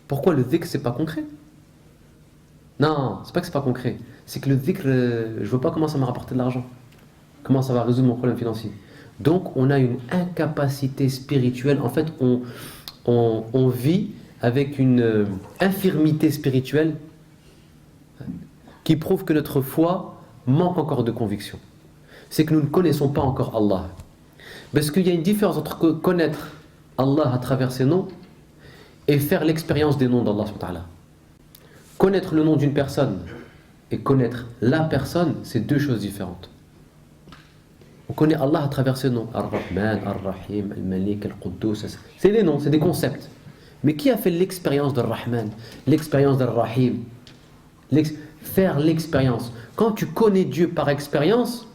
Pourquoi le dhikr, c'est pas concret? Non, c'est pas que c'est pas concret. C'est que le dhikr, je vois pas comment ça m'a rapporté de l'argent. Comment ça va résoudre mon problème financier. Donc, on a une incapacité spirituelle. En fait, on vit avec une infirmité spirituelle qui prouve que notre foi manque encore de conviction. C'est que nous ne connaissons pas encore Allah. Parce qu'il y a une différence entre connaître Allah à travers ses noms et faire l'expérience des noms d'Allah subhanahu wa ta'ala. Connaître le nom d'une personne et connaître la personne, c'est deux choses différentes. On connaît Allah à travers ses noms. Ar-Rahman, Ar-Rahim, Al-Malik, Al-Quddus. C'est des noms, c'est des concepts. Mais qui a fait l'expérience d'Ar-Rahman, l'expérience d'Ar-Rahim? Faire l'expérience. Quand tu connais Dieu par expérience,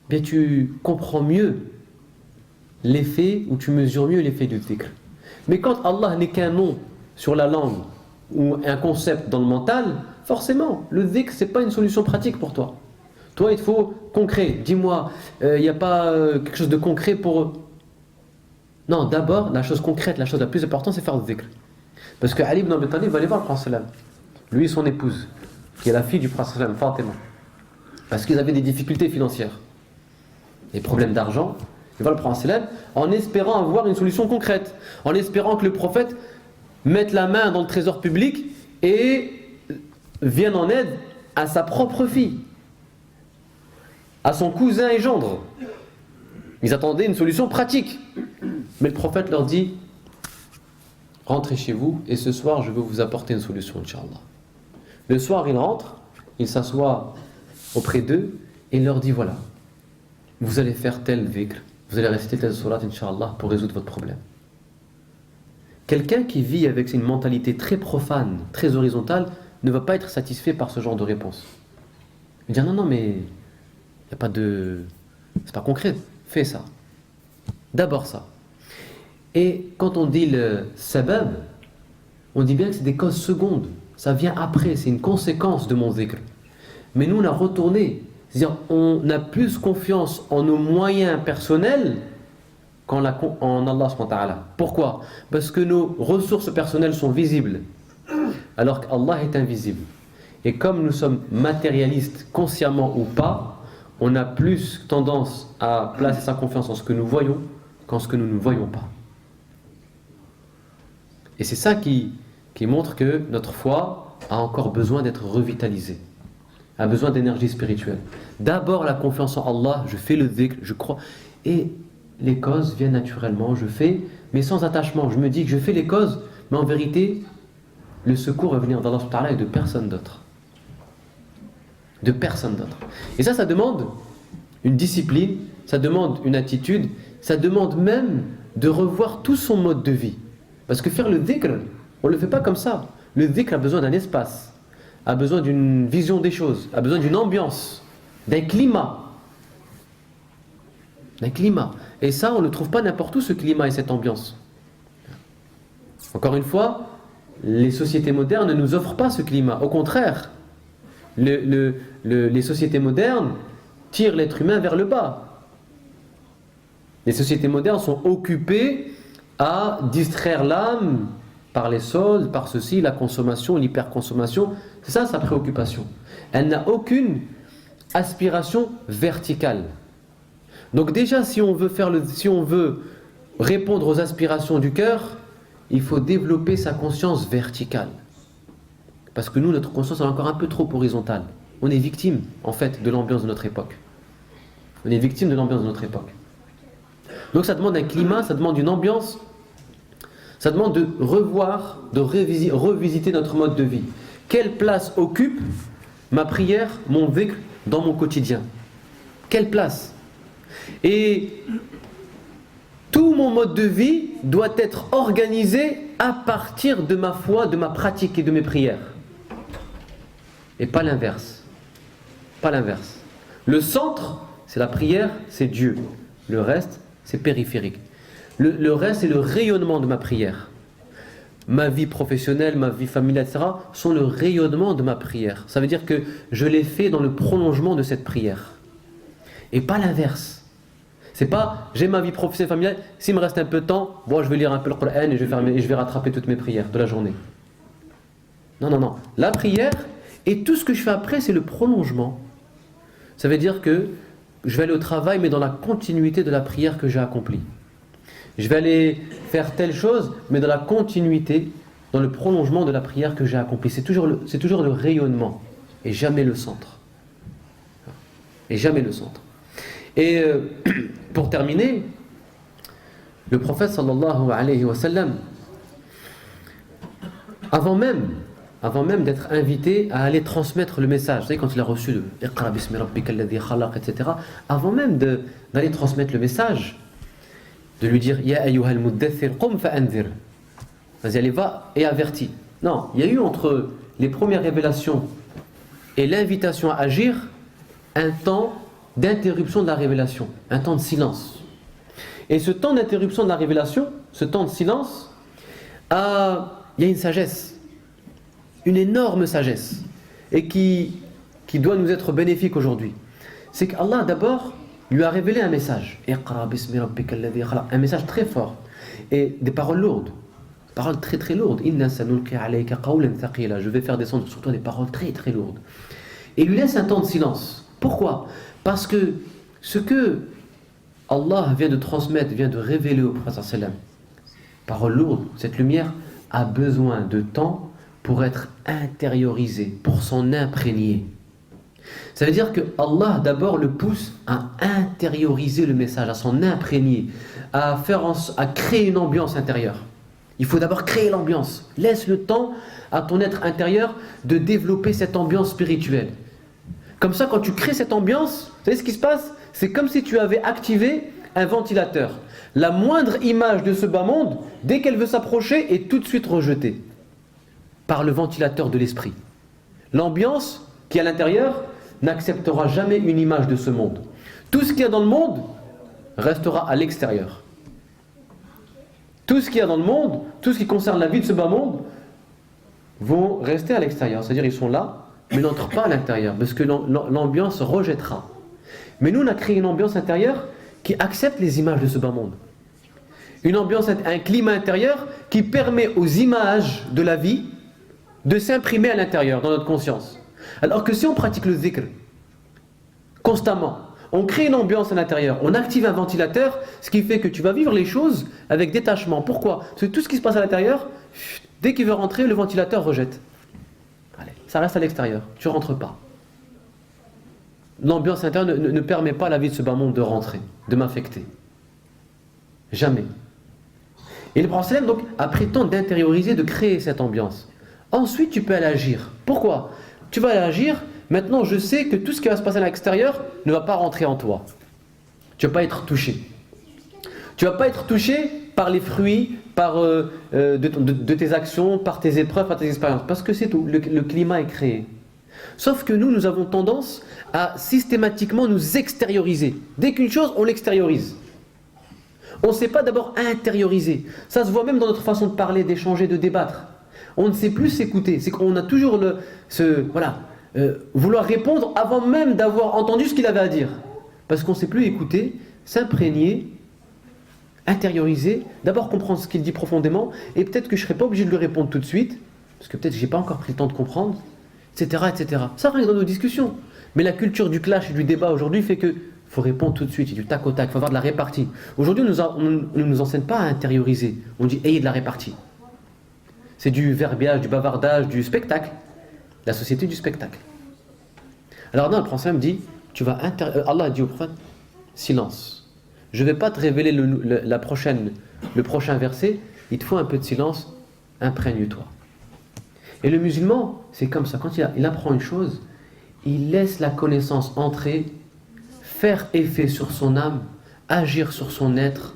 bien tu comprends mieux l'effet, ou tu mesures mieux l'effet du dhikr. Mais quand Allah n'est qu'un nom sur la langue ou un concept dans le mental, forcément, le dhikr, c'est pas une solution pratique pour toi. Toi, il te faut concret. Dis-moi, il n'y a pas quelque chose de concret pour eux? Non, d'abord, la chose concrète, la chose la plus importante, c'est faire le dhikr. Parce que Ali ibn Abi Talib va aller voir le Prophète, lui et son épouse, qui est la fille du Prophète, Fatima. Parce qu'ils avaient des difficultés financières, des problèmes d'argent. Il va le Prophète en espérant avoir une solution concrète, en espérant que le prophète mette la main dans le trésor public et vienne en aide à sa propre fille, à son cousin et gendre. Ils attendaient une solution pratique. Mais le prophète leur dit, rentrez chez vous et ce soir je vais vous apporter une solution, Inch'Allah. Le soir il rentre, il s'assoit auprès d'eux et il leur dit, voilà, vous allez faire tel dhikr, vous allez réciter tel surat, Inch'Allah, pour résoudre votre problème. Quelqu'un qui vit avec une mentalité très profane, très horizontale, ne va pas être satisfait par ce genre de réponse. Il va dire, non, mais il n'y a pas de... c'est pas concret, fais ça. D'abord ça. Et quand on dit le sabab, on dit bien que c'est des causes secondes. Ça vient après, c'est une conséquence de mon dhikr. Mais nous, on a retourné. C'est-à-dire, on a plus confiance en nos moyens personnels qu'en Allah subhanahu wa ta'ala. Pourquoi? Parce que nos ressources personnelles sont visibles, alors qu'Allah est invisible. Et comme nous sommes matérialistes, consciemment ou pas, on a plus tendance à placer sa confiance en ce que nous voyons qu'en ce que nous ne voyons pas. Et c'est ça qui montre que notre foi a encore besoin d'être revitalisée, a besoin d'énergie spirituelle. D'abord la confiance en Allah, je fais le dhikr, je crois, et les causes viennent naturellement, je fais, mais sans attachement. Je me dis que je fais les causes, mais en vérité, le secours va venir d'Allah subhanahu wa ta'ala et de personne d'autre. De personne d'autre. Et ça demande une discipline, ça demande une attitude, ça demande même de revoir tout son mode de vie. Parce que faire le dhikr, on ne le fait pas comme ça. Le dhikr a besoin d'un espace, a besoin d'une vision des choses, a besoin d'une ambiance, d'un climat. D'un climat. Et ça, on ne trouve pas n'importe où, ce climat et cette ambiance. Encore une fois, les sociétés modernes ne nous offrent pas ce climat. Au contraire, les sociétés modernes tirent l'être humain vers le bas. Les sociétés modernes sont occupées à distraire l'âme par les soldes, par ceci, la consommation, l'hyperconsommation. C'est ça sa préoccupation. Elle n'a aucune aspiration verticale. Donc déjà, si on veut répondre aux aspirations du cœur, il faut développer sa conscience verticale. Parce que nous, notre conscience est encore un peu trop horizontale. On est victime, en fait, de l'ambiance de notre époque. On est victime de l'ambiance de notre époque. Donc ça demande un climat, ça demande une ambiance, ça demande de revoir, de revisiter notre mode de vie. Quelle place occupe ma prière, mon dhikr dans mon quotidien? Quelle place? Et tout mon mode de vie doit être organisé à partir de ma foi, de ma pratique et de mes prières. Et pas l'inverse. Pas l'inverse. Le centre, c'est la prière, c'est Dieu. Le reste, c'est périphérique. Le reste, c'est le rayonnement de ma prière. Ma vie professionnelle, ma vie familiale, etc. sont le rayonnement de ma prière. Ça veut dire que je l'ai fait dans le prolongement de cette prière. Et pas l'inverse. C'est pas, j'ai ma vie professionnelle, familiale, s'il me reste un peu de temps, bon, je vais lire un peu le Coran et je vais rattraper toutes mes prières de la journée. Non, non, non. La prière, et tout ce que je fais après, c'est le prolongement. Ça veut dire que je vais aller au travail, mais dans la continuité de la prière que j'ai accomplie. Je vais aller faire telle chose, mais dans la continuité, dans le prolongement de la prière que j'ai accomplie. C'est toujours le rayonnement, et jamais le centre. Et jamais le centre. Et pour terminer, le prophète sallallahu alayhi wa sallam, avant même d'être invité à aller transmettre le message, vous savez, quand il a reçu le Iqra bismi rabbika alladhi khalaq, etc., avant même d'aller transmettre le message, de lui dire Ya ayyuhal muddathir qum fa'anzir, vas-y, allez, va et avertis. Non, il y a eu entre les premières révélations et l'invitation à agir un temps d'interruption de la révélation, un temps de silence. Et ce temps d'interruption de la révélation, ce temps de silence, il y a une sagesse, une énorme sagesse, et qui doit nous être bénéfique aujourd'hui. C'est qu'Allah d'abord lui a révélé un message, un message très fort, et des paroles lourdes, paroles très très lourdes. Je vais faire descendre sur toi des paroles très très lourdes. Et il lui laisse un temps de silence. Pourquoi? Parce que ce que Allah vient de transmettre, vient de révéler au prophète sallam, parole lourde, cette lumière a besoin de temps pour être intériorisée, pour s'en imprégner. Ça veut dire que Allah d'abord le pousse à intérioriser le message, à s'en imprégner, à créer une ambiance intérieure. Il faut d'abord créer l'ambiance. Laisse le temps à ton être intérieur de développer cette ambiance spirituelle. Comme ça, quand tu crées cette ambiance, vous savez ce qui se passe? C'est comme si tu avais activé un ventilateur. La moindre image de ce bas monde, dès qu'elle veut s'approcher, est tout de suite rejetée par le ventilateur de l'esprit. L'ambiance qui est à l'intérieur n'acceptera jamais une image de ce monde. Tout ce qu'il y a dans le monde restera à l'extérieur. Tout ce qu'il y a dans le monde, tout ce qui concerne la vie de ce bas monde, vont rester à l'extérieur. C'est-à-dire ils sont là, mais n'entrent pas à l'intérieur, parce que l'ambiance rejettera. Mais nous, on a créé une ambiance intérieure qui accepte les images de ce bas monde. Une ambiance, un climat intérieur qui permet aux images de la vie de s'imprimer à l'intérieur, dans notre conscience. Alors que si on pratique le dhikr constamment, on crée une ambiance à l'intérieur, on active un ventilateur, ce qui fait que tu vas vivre les choses avec détachement. Pourquoi? Parce que tout ce qui se passe à l'intérieur, dès qu'il veut rentrer, le ventilateur rejette. Allez, ça reste à l'extérieur, tu ne rentres pas. L'ambiance intérieure ne permet pas à la vie de ce bas monde de rentrer, de m'affecter. Jamais. Et le prophète donc a pris le temps d'intérioriser, de créer cette ambiance. Ensuite, tu peux aller agir. Pourquoi? Tu vas aller agir, maintenant je sais que tout ce qui va se passer à l'extérieur ne va pas rentrer en toi. Tu ne vas pas être touché. Tu ne vas pas être touché par les fruits, de tes actions, par tes épreuves, par tes expériences. Parce que c'est tout, le climat est créé. Sauf que nous avons tendance à systématiquement nous extérioriser. Dès qu'une chose, on l'extériorise. On ne sait pas d'abord intérioriser. Ça se voit même dans notre façon de parler, d'échanger, de débattre. On ne sait plus s'écouter. C'est qu'on a toujours vouloir répondre avant même d'avoir entendu ce qu'il avait à dire. Parce qu'on ne sait plus écouter, s'imprégner, intérioriser, d'abord comprendre ce qu'il dit profondément, et peut-être que je ne serai pas obligé de lui répondre tout de suite, parce que peut-être que je n'ai pas encore pris le temps de comprendre, etc., etc. Ça arrive dans nos discussions. Mais la culture du clash et du débat aujourd'hui fait que faut répondre tout de suite, il y a du tac au tac, il faut avoir de la répartie. Aujourd'hui, on ne nous enseigne pas à intérioriser. On dit ayez de la répartie. C'est du verbiage, du bavardage, du spectacle. La société du spectacle. Alors non, le prophète dit, Allah dit au prophète, silence. Je ne vais pas te révéler le prochain verset, il te faut un peu de silence, imprègne-toi. Et le musulman, c'est comme ça, quand il apprend une chose, il laisse la connaissance entrer, faire effet sur son âme, agir sur son être,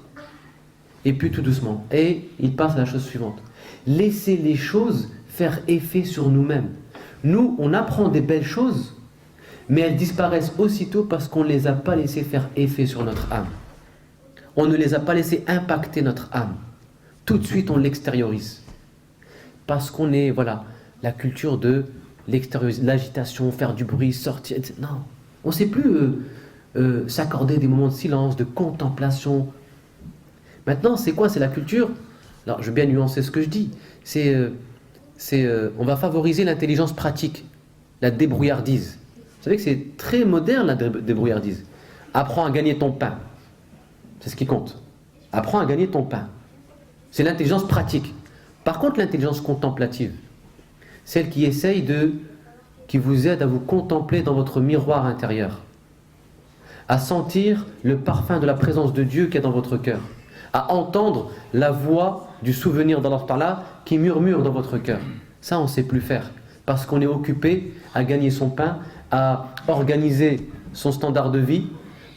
et puis tout doucement. Et il passe à la chose suivante. Laisser les choses faire effet sur nous-mêmes. Nous, on apprend des belles choses, mais elles disparaissent aussitôt parce qu'on ne les a pas laissées faire effet sur notre âme. On ne les a pas laissées impacter notre âme. Tout de suite, on l'extériorise. Parce qu'on est, voilà, la culture de l'extériorisation, l'agitation, faire du bruit, sortir, etc. Non, on ne sait plus s'accorder des moments de silence, de contemplation. Maintenant, c'est quoi? C'est la culture. Alors, je vais bien nuancer ce que je dis. On va favoriser l'intelligence pratique, la débrouillardise. Vous savez que c'est très moderne, la débrouillardise. Apprends à gagner ton pain. C'est ce qui compte. Apprends à gagner ton pain. C'est l'intelligence pratique. Par contre, l'intelligence contemplative, celle qui essaye qui vous aide à vous contempler dans votre miroir intérieur, à sentir le parfum de la présence de Dieu qui est dans votre cœur, à entendre la voix du souvenir d'Allah Ta'ala qui murmure dans votre cœur. Ça, on ne sait plus faire, parce qu'on est occupé à gagner son pain, à organiser son standard de vie,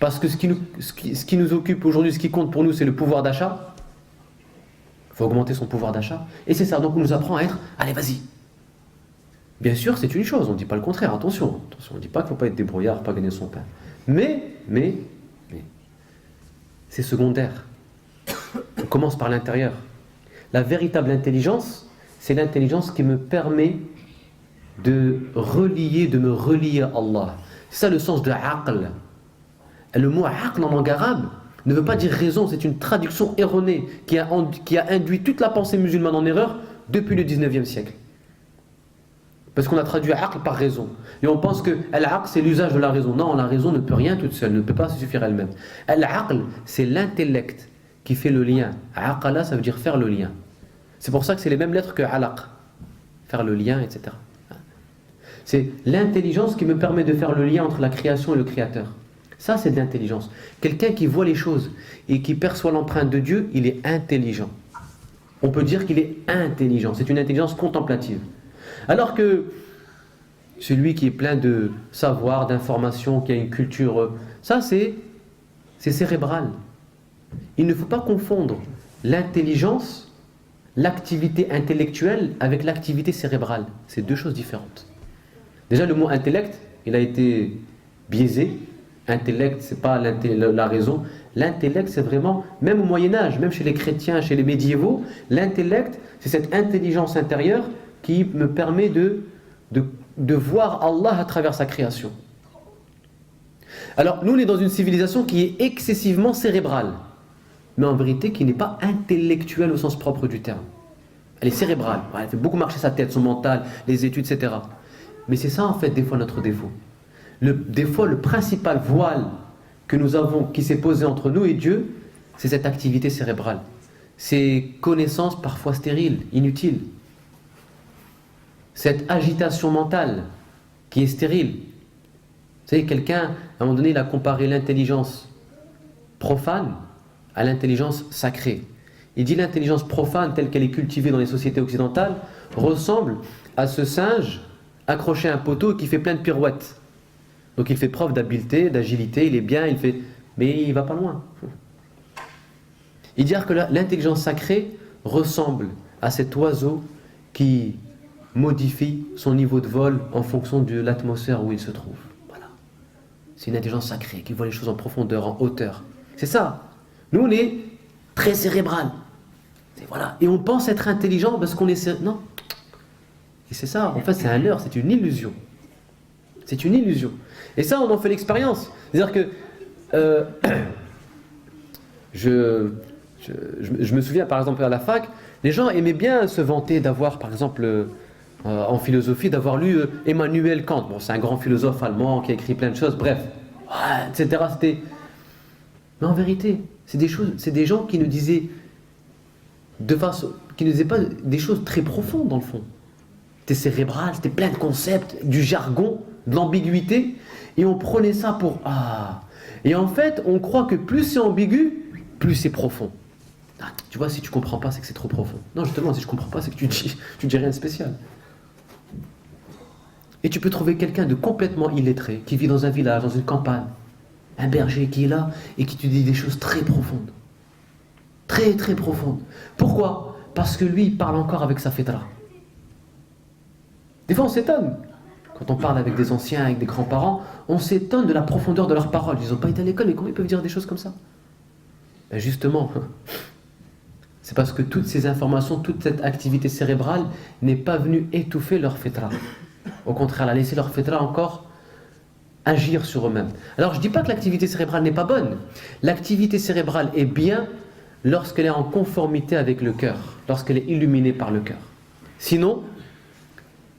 parce que ce qui nous occupe aujourd'hui, ce qui compte pour nous, c'est le pouvoir d'achat. Il faut augmenter son pouvoir d'achat. Et c'est ça, donc on nous apprend à être, allez, vas-y. Bien sûr, c'est une chose, on ne dit pas le contraire, attention, on ne dit pas qu'il ne faut pas être débrouillard, pas gagner son pain. Mais, c'est secondaire. On commence par l'intérieur. La véritable intelligence, c'est l'intelligence qui me permet de me relier à Allah. C'est ça le sens de aql. Le mot aql en langue arabe ne veut pas dire raison, c'est une traduction erronée qui a induit toute la pensée musulmane en erreur depuis le 19e siècle. Parce qu'on a traduit aql par raison. Et on pense que al-aql c'est l'usage de la raison. Non, la raison ne peut rien toute seule, ne peut pas se suffire elle-même. Al-aql, c'est l'intellect qui fait le lien. Aqala, ça veut dire faire le lien. C'est pour ça que c'est les mêmes lettres que alaq. Faire le lien, etc. C'est l'intelligence qui me permet de faire le lien entre la création et le créateur. Ça, c'est de l'intelligence. Quelqu'un qui voit les choses et qui perçoit l'empreinte de Dieu, il est intelligent. On peut dire qu'il est intelligent. C'est une intelligence contemplative. Alors que celui qui est plein de savoir, d'informations, qui a une culture, ça c'est cérébral. Il ne faut pas confondre l'intelligence, l'activité intellectuelle avec l'activité cérébrale. C'est deux choses différentes. Déjà, le mot intellect, il a été biaisé. Intellect, c'est pas la raison. L'intellect, c'est vraiment, même au Moyen-Âge, même chez les chrétiens, chez les médiévaux, l'intellect, c'est cette intelligence intérieure qui me permet de voir Allah à travers sa création. Alors, nous, on est dans une civilisation qui est excessivement cérébrale, mais en vérité qui n'est pas intellectuelle au sens propre du terme. Elle est cérébrale, elle fait beaucoup marcher sa tête, son mental, les études, etc. Mais c'est ça, en fait, des fois, notre défaut. Des fois, le principal voile que nous avons, qui s'est posé entre nous et Dieu, c'est cette activité cérébrale. Ces connaissances parfois stériles, inutiles. Cette agitation mentale qui est stérile. Vous savez, quelqu'un, à un moment donné, il a comparé l'intelligence profane à l'intelligence sacrée. Il dit l'intelligence profane, telle qu'elle est cultivée dans les sociétés occidentales, ressemble à ce singe accroché à un poteau qui fait plein de pirouettes. Donc il fait preuve d'habileté, d'agilité, il est bien, mais il ne va pas loin. Il dit que l'intelligence sacrée ressemble à cet oiseau qui modifie son niveau de vol en fonction de l'atmosphère où il se trouve. Voilà. C'est une intelligence sacrée qui voit les choses en profondeur, en hauteur. C'est ça. Nous, on est très cérébral. Voilà. Et on pense être intelligent parce qu'on est... Non. Et c'est ça. En fait, c'est un leurre, c'est une illusion. C'est une illusion. Et ça, on en fait l'expérience. C'est-à-dire que... je me souviens, par exemple, à la fac, les gens aimaient bien se vanter d'avoir, par exemple... en philosophie, d'avoir lu Emmanuel Kant. Bon, c'est un grand philosophe allemand qui a écrit plein de choses, bref, etc. Mais en vérité, c'est des gens qui nous disaient qui ne disait pas des choses très profondes dans le fond. C'était cérébral, c'était plein de concepts, du jargon, de l'ambiguïté, et on prenait ça pour Et en fait, on croit que plus c'est ambigu, plus c'est profond. Tu vois, si tu comprends pas, c'est que c'est trop profond. Non, justement, si je comprends pas, c'est que tu dis rien de spécial. Et tu peux trouver quelqu'un de complètement illettré, qui vit dans un village, dans une campagne, un berger qui est là et qui te dit des choses très profondes. Très très profondes. Pourquoi? Parce que lui, il parle encore avec sa fitra. Des fois, on s'étonne. Quand on parle avec des anciens, avec des grands-parents, on s'étonne de la profondeur de leurs paroles. Ils n'ont pas été à l'école, mais comment ils peuvent dire des choses comme ça? Ben justement, c'est parce que toutes ces informations, toute cette activité cérébrale n'est pas venue étouffer leur fitra. Au contraire, elle a laissé leur fitra encore agir sur eux-mêmes. Alors, je ne dis pas que l'activité cérébrale n'est pas bonne. L'activité cérébrale est bien lorsqu'elle est en conformité avec le cœur, lorsqu'elle est illuminée par le cœur. Sinon,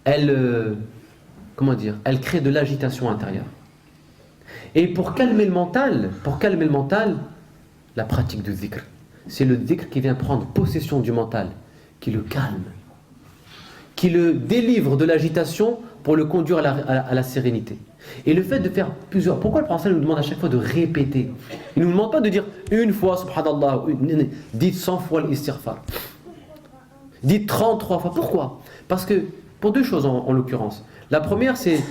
elle crée de l'agitation intérieure. Et pour calmer le mental, la pratique du dhikr. C'est le dhikr qui vient prendre possession du mental, qui le calme, qui le délivre de l'agitation pour le conduire à la sérénité. Et le fait de faire plusieurs... Pourquoi le prophète nous demande à chaque fois de répéter? Il ne nous demande pas de dire une fois, subhanallah, dites 100 fois l'istighfar. Dites 33 fois. Pourquoi? Parce que, pour deux choses en l'occurrence. La première, c'est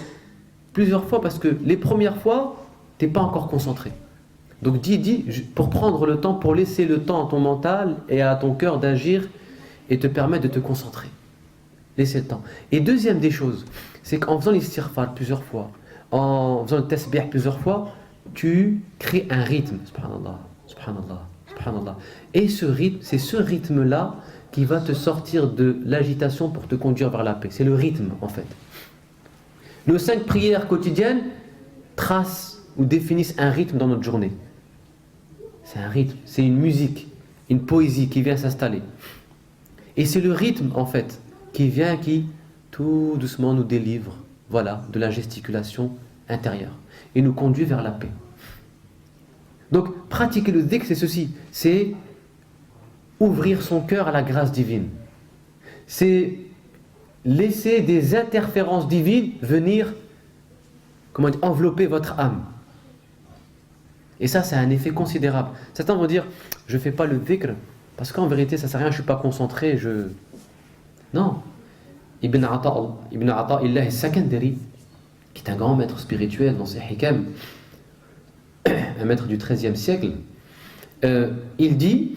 plusieurs fois parce que les premières fois, tu n'es pas encore concentré. Donc dis, pour prendre le temps, pour laisser le temps à ton mental et à ton cœur d'agir et te permettre de te concentrer. Laissez le temps. Et deuxième des choses, c'est qu'en faisant l'istighfar plusieurs fois, en faisant le tasbih plusieurs fois, tu crées un rythme. Subhanallah, subhanallah, subhanallah. Et ce rythme, c'est ce rythme-là qui va te sortir de l'agitation pour te conduire vers la paix. C'est le rythme, en fait. Nos 5 prières quotidiennes tracent ou définissent un rythme dans notre journée. C'est un rythme, c'est une musique, une poésie qui vient s'installer. Et c'est le rythme, en fait, qui tout doucement nous délivre, voilà, de la gesticulation intérieure et nous conduit vers la paix. Donc, pratiquer le dhikr, c'est ceci, c'est ouvrir son cœur à la grâce divine. C'est laisser des interférences divines venir, envelopper votre âme. Et ça, c'est un effet considérable. Certains vont dire, je ne fais pas le dhikr, parce qu'en vérité, ça ne sert à rien, je ne suis pas concentré, Non. Ibn Ata'illah al-Sakandari, qui est un grand maître spirituel dans ses hikam, un maître du XIIIe siècle, il dit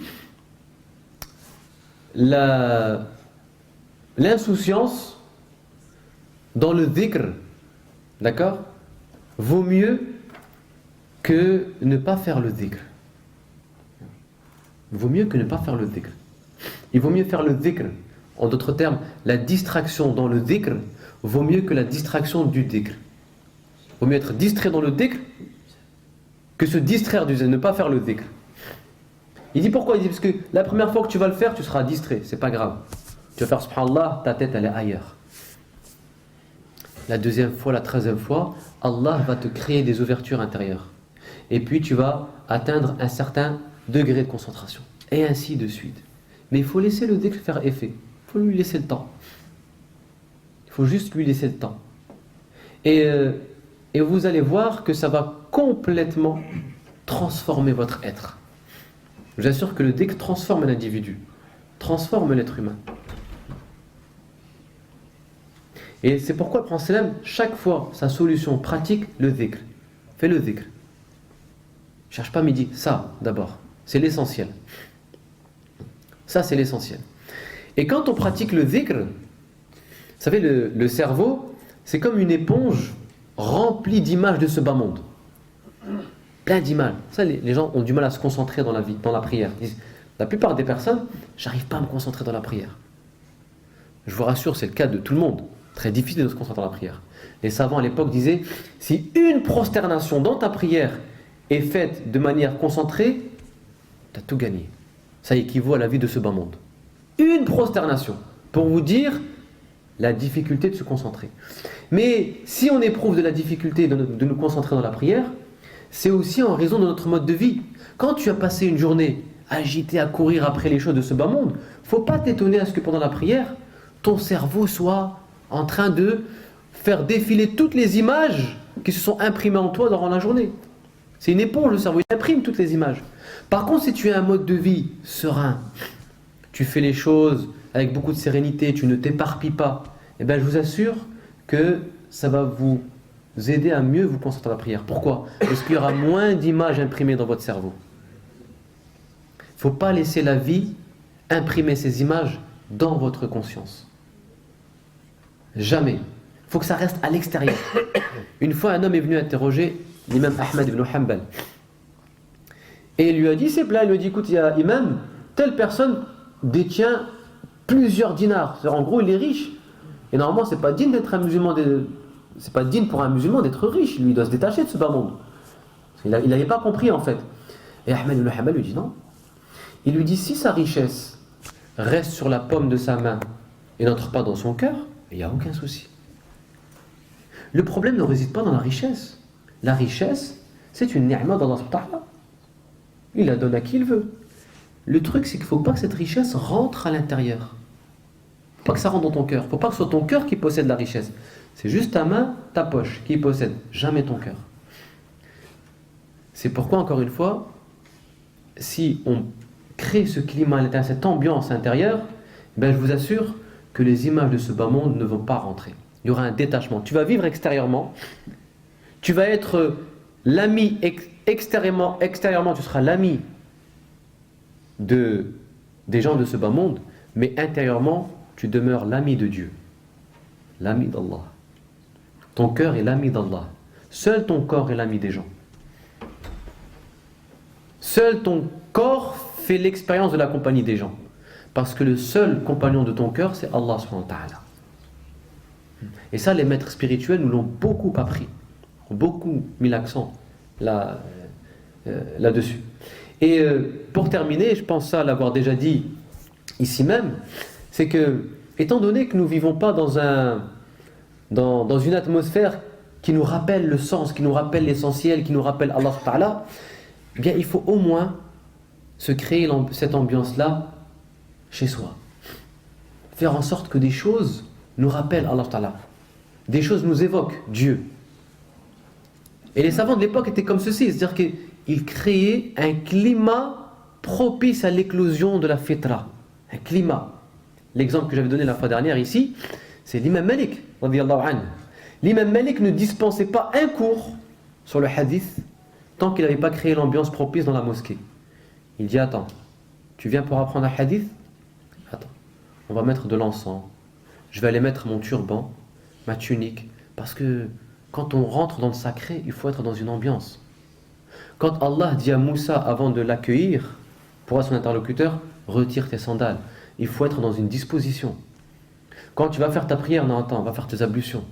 l'insouciance dans le dhikr, d'accord, vaut mieux que ne pas faire le dhikr. Vaut mieux que ne pas faire le dhikr. Il vaut mieux faire le dhikr. En d'autres termes, la distraction dans le dhikr vaut mieux que la distraction du dhikr. Il vaut mieux être distrait dans le dhikr que se distraire du dhikr, ne pas faire le dhikr. Il dit pourquoi? Il dit parce que la première fois que tu vas le faire, tu seras distrait, c'est pas grave. Tu vas faire subhanallah, ta tête elle est ailleurs. La deuxième fois, la 13e fois, Allah va te créer des ouvertures intérieures. Et puis tu vas atteindre un certain degré de concentration. Et ainsi de suite. Mais il faut laisser le dhikr faire effet. Il faut lui laisser le temps. Il faut juste lui laisser le temps. Et vous allez voir que ça va complètement transformer votre être. Je vous assure que le dhikr transforme l'individu, transforme l'être humain. Et c'est pourquoi le Prophète sallam, chaque fois, sa solution pratique, le dhikr. Fais le dhikr. Cherche pas midi, ça d'abord. C'est l'essentiel. Ça, c'est l'essentiel. Et quand on pratique le dhikr, vous savez, le cerveau, c'est comme une éponge remplie d'images de ce bas monde. Plein d'images. Ça, les gens ont du mal à se concentrer dans la vie, dans la prière. Ils disent, la plupart des personnes, j'arrive pas à me concentrer dans la prière. Je vous rassure, c'est le cas de tout le monde. Très difficile de se concentrer dans la prière. Les savants à l'époque disaient, si une prosternation dans ta prière est faite de manière concentrée, tu as tout gagné. Ça équivaut à la vie de ce bas monde. Une prosternation, pour vous dire la difficulté de se concentrer. Mais si on éprouve de la difficulté de nous concentrer dans la prière, c'est aussi en raison de notre mode de vie. Quand tu as passé une journée agité à courir après les choses de ce bas monde, faut pas t'étonner à ce que pendant la prière, ton cerveau soit en train de faire défiler toutes les images qui se sont imprimées en toi durant la journée. C'est une éponge, le cerveau, il imprime toutes les images. Par contre, si tu as un mode de vie serein, tu fais les choses avec beaucoup de sérénité, tu ne t'éparpilles pas, eh bien, je vous assure que ça va vous aider à mieux vous concentrer à la prière. Pourquoi? Parce qu'il y aura moins d'images imprimées dans votre cerveau. Il ne faut pas laisser la vie imprimer ces images dans votre conscience. Jamais. Il faut que ça reste à l'extérieur. Une fois, un homme est venu interroger l'imam Ahmad ibn Hanbal. Et il lui a dit, c'est plat, il lui a dit, écoute, il y a imam, telle personne détient plusieurs dinars. C'est-à-dire, en gros, il est riche. Et normalement, c'est pas digne d'être un musulman, c'est pas digne pour un musulman d'être riche. Lui, il doit se détacher de ce bas monde. Il n'avait pas compris, en fait. Et Ahmad ibn Hanbal lui dit non. Il lui dit, si sa richesse reste sur la paume de sa main et n'entre pas dans son cœur, il n'y a aucun souci. Le problème ne réside pas dans la richesse. La richesse, c'est une ni'ma d'Allah subhanahu wa ta'ala. Il la donne à qui il veut. Le truc, c'est qu'il ne faut pas que cette richesse rentre à l'intérieur. Il ne faut pas que ça rentre dans ton cœur. Il ne faut pas que ce soit ton cœur qui possède la richesse. C'est juste ta main, ta poche qui possède, jamais ton cœur. C'est pourquoi, encore une fois, si on crée ce climat à l'intérieur, cette ambiance intérieure, ben je vous assure que les images de ce bas monde ne vont pas rentrer. Il y aura un détachement. Tu vas vivre extérieurement, tu vas être l'ami extérieurement, tu seras l'ami des gens de ce bas monde, mais intérieurement, tu demeures l'ami de Dieu, l'ami d'Allah. Ton cœur est l'ami d'Allah. Seul ton corps est l'ami des gens. Seul ton corps fait l'expérience de la compagnie des gens. Parce que le seul compagnon de ton cœur, c'est Allah subhanahu wa ta'ala. Et ça, les maîtres spirituels nous l'ont beaucoup appris, ont beaucoup mis l'accent là-dessus. Et pour terminer, je pense ça l'avoir déjà dit ici même, c'est que, étant donné que nous ne vivons pas dans une atmosphère qui nous rappelle le sens, qui nous rappelle l'essentiel, qui nous rappelle Allah subhanahu wa ta'ala, eh bien il faut au moins se créer cette ambiance-là chez soi. Faire en sorte que des choses nous rappellent Allah subhanahu wa ta'ala. Des choses nous évoquent Dieu. Et les savants de l'époque étaient comme ceci, c'est-à-dire qu'ils créaient un climat propice à l'éclosion de la fitra. Un climat. L'exemple que j'avais donné la fois dernière ici, c'est l'imam Malik, radiyallahu anhu. L'imam Malik ne dispensait pas un cours sur le hadith tant qu'il n'avait pas créé l'ambiance propice dans la mosquée. Il dit, attends, tu viens pour apprendre un hadith? Attends, on va mettre de l'encens. Je vais aller mettre mon turban, ma tunique, parce que quand on rentre dans le sacré, il faut être dans une ambiance. Quand Allah dit à Moussa, avant de l'accueillir, pour son interlocuteur, retire tes sandales. Il faut être dans une disposition. Quand tu vas faire ta prière, non, attends, on va faire tes ablutions.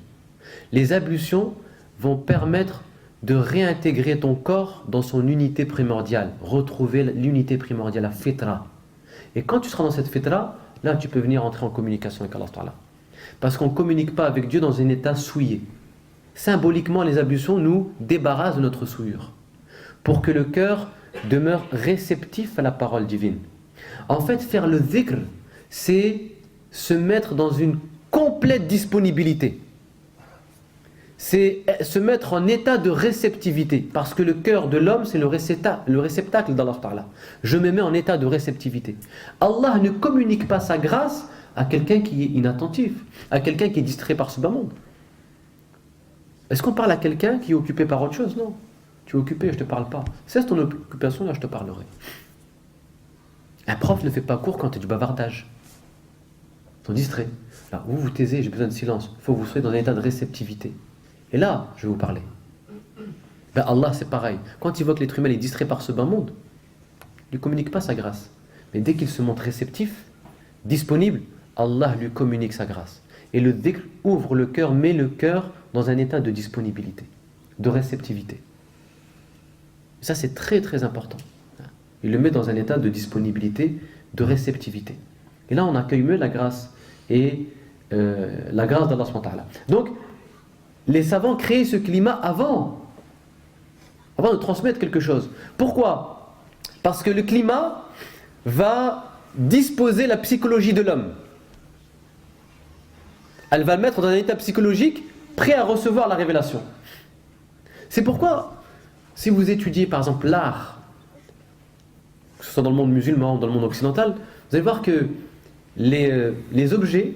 Les ablutions vont permettre de réintégrer ton corps dans son unité primordiale, retrouver l'unité primordiale, la fitra. Et quand tu seras dans cette fitra, là tu peux venir entrer en communication avec Allah. Parce qu'on ne communique pas avec Dieu dans un état souillé. Symboliquement, les ablutions nous débarrassent de notre souillure, pour que le cœur demeure réceptif à la parole divine. En fait, faire le dhikr, c'est se mettre dans une complète disponibilité. C'est se mettre en état de réceptivité, parce que le cœur de l'homme, c'est le réceptacle d'Allah Ta'ala. Je me mets en état de réceptivité. Allah ne communique pas sa grâce à quelqu'un qui est inattentif, à quelqu'un qui est distrait par ce bas monde. Est-ce qu'on parle à quelqu'un qui est occupé par autre chose? Non. Tu es occupé, je ne te parle pas. Cesse ton occupation, là je te parlerai. Un prof ne fait pas cours quand tu es du bavardage. Ils sont distraits. Là, vous vous taisez, j'ai besoin de silence. Il faut que vous soyez dans un état de réceptivité. Et là, je vais vous parler. Ben Allah, c'est pareil. Quand il voit que l'être humain est distrait par ce bas monde, il ne communique pas sa grâce. Mais dès qu'il se montre réceptif, disponible, Allah lui communique sa grâce. Et le dhikr ouvre le cœur, met le cœur dans un état de disponibilité, de réceptivité. Ça, c'est très très important. Il le met dans un état de disponibilité, de réceptivité. Et là, on accueille mieux la grâce et la grâce d'Allah subhanahu wa ta'ala. Donc, les savants créent ce climat avant de transmettre quelque chose. Pourquoi? Parce que le climat va disposer la psychologie de l'homme. Elle va le mettre dans un état psychologique prêt à recevoir la révélation. C'est pourquoi, si vous étudiez par exemple l'art, que ce soit dans le monde musulman ou dans le monde occidental, vous allez voir que les objets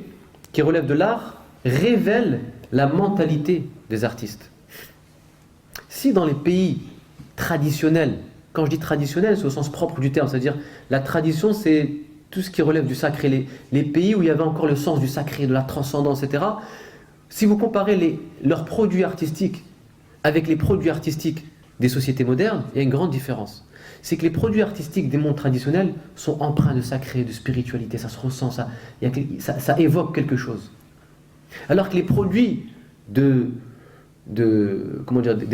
qui relèvent de l'art révèlent la mentalité des artistes. Si dans les pays traditionnels, quand je dis traditionnel, c'est au sens propre du terme, c'est-à-dire la tradition, c'est tout ce qui relève du sacré, les pays où il y avait encore le sens du sacré, de la transcendance, etc. Si vous comparez leurs produits artistiques avec les produits artistiques des sociétés modernes, il y a une grande différence. C'est que les produits artistiques des mondes traditionnels sont empreints de sacré, de spiritualité, ça se ressent, ça évoque quelque chose. Alors que les produits des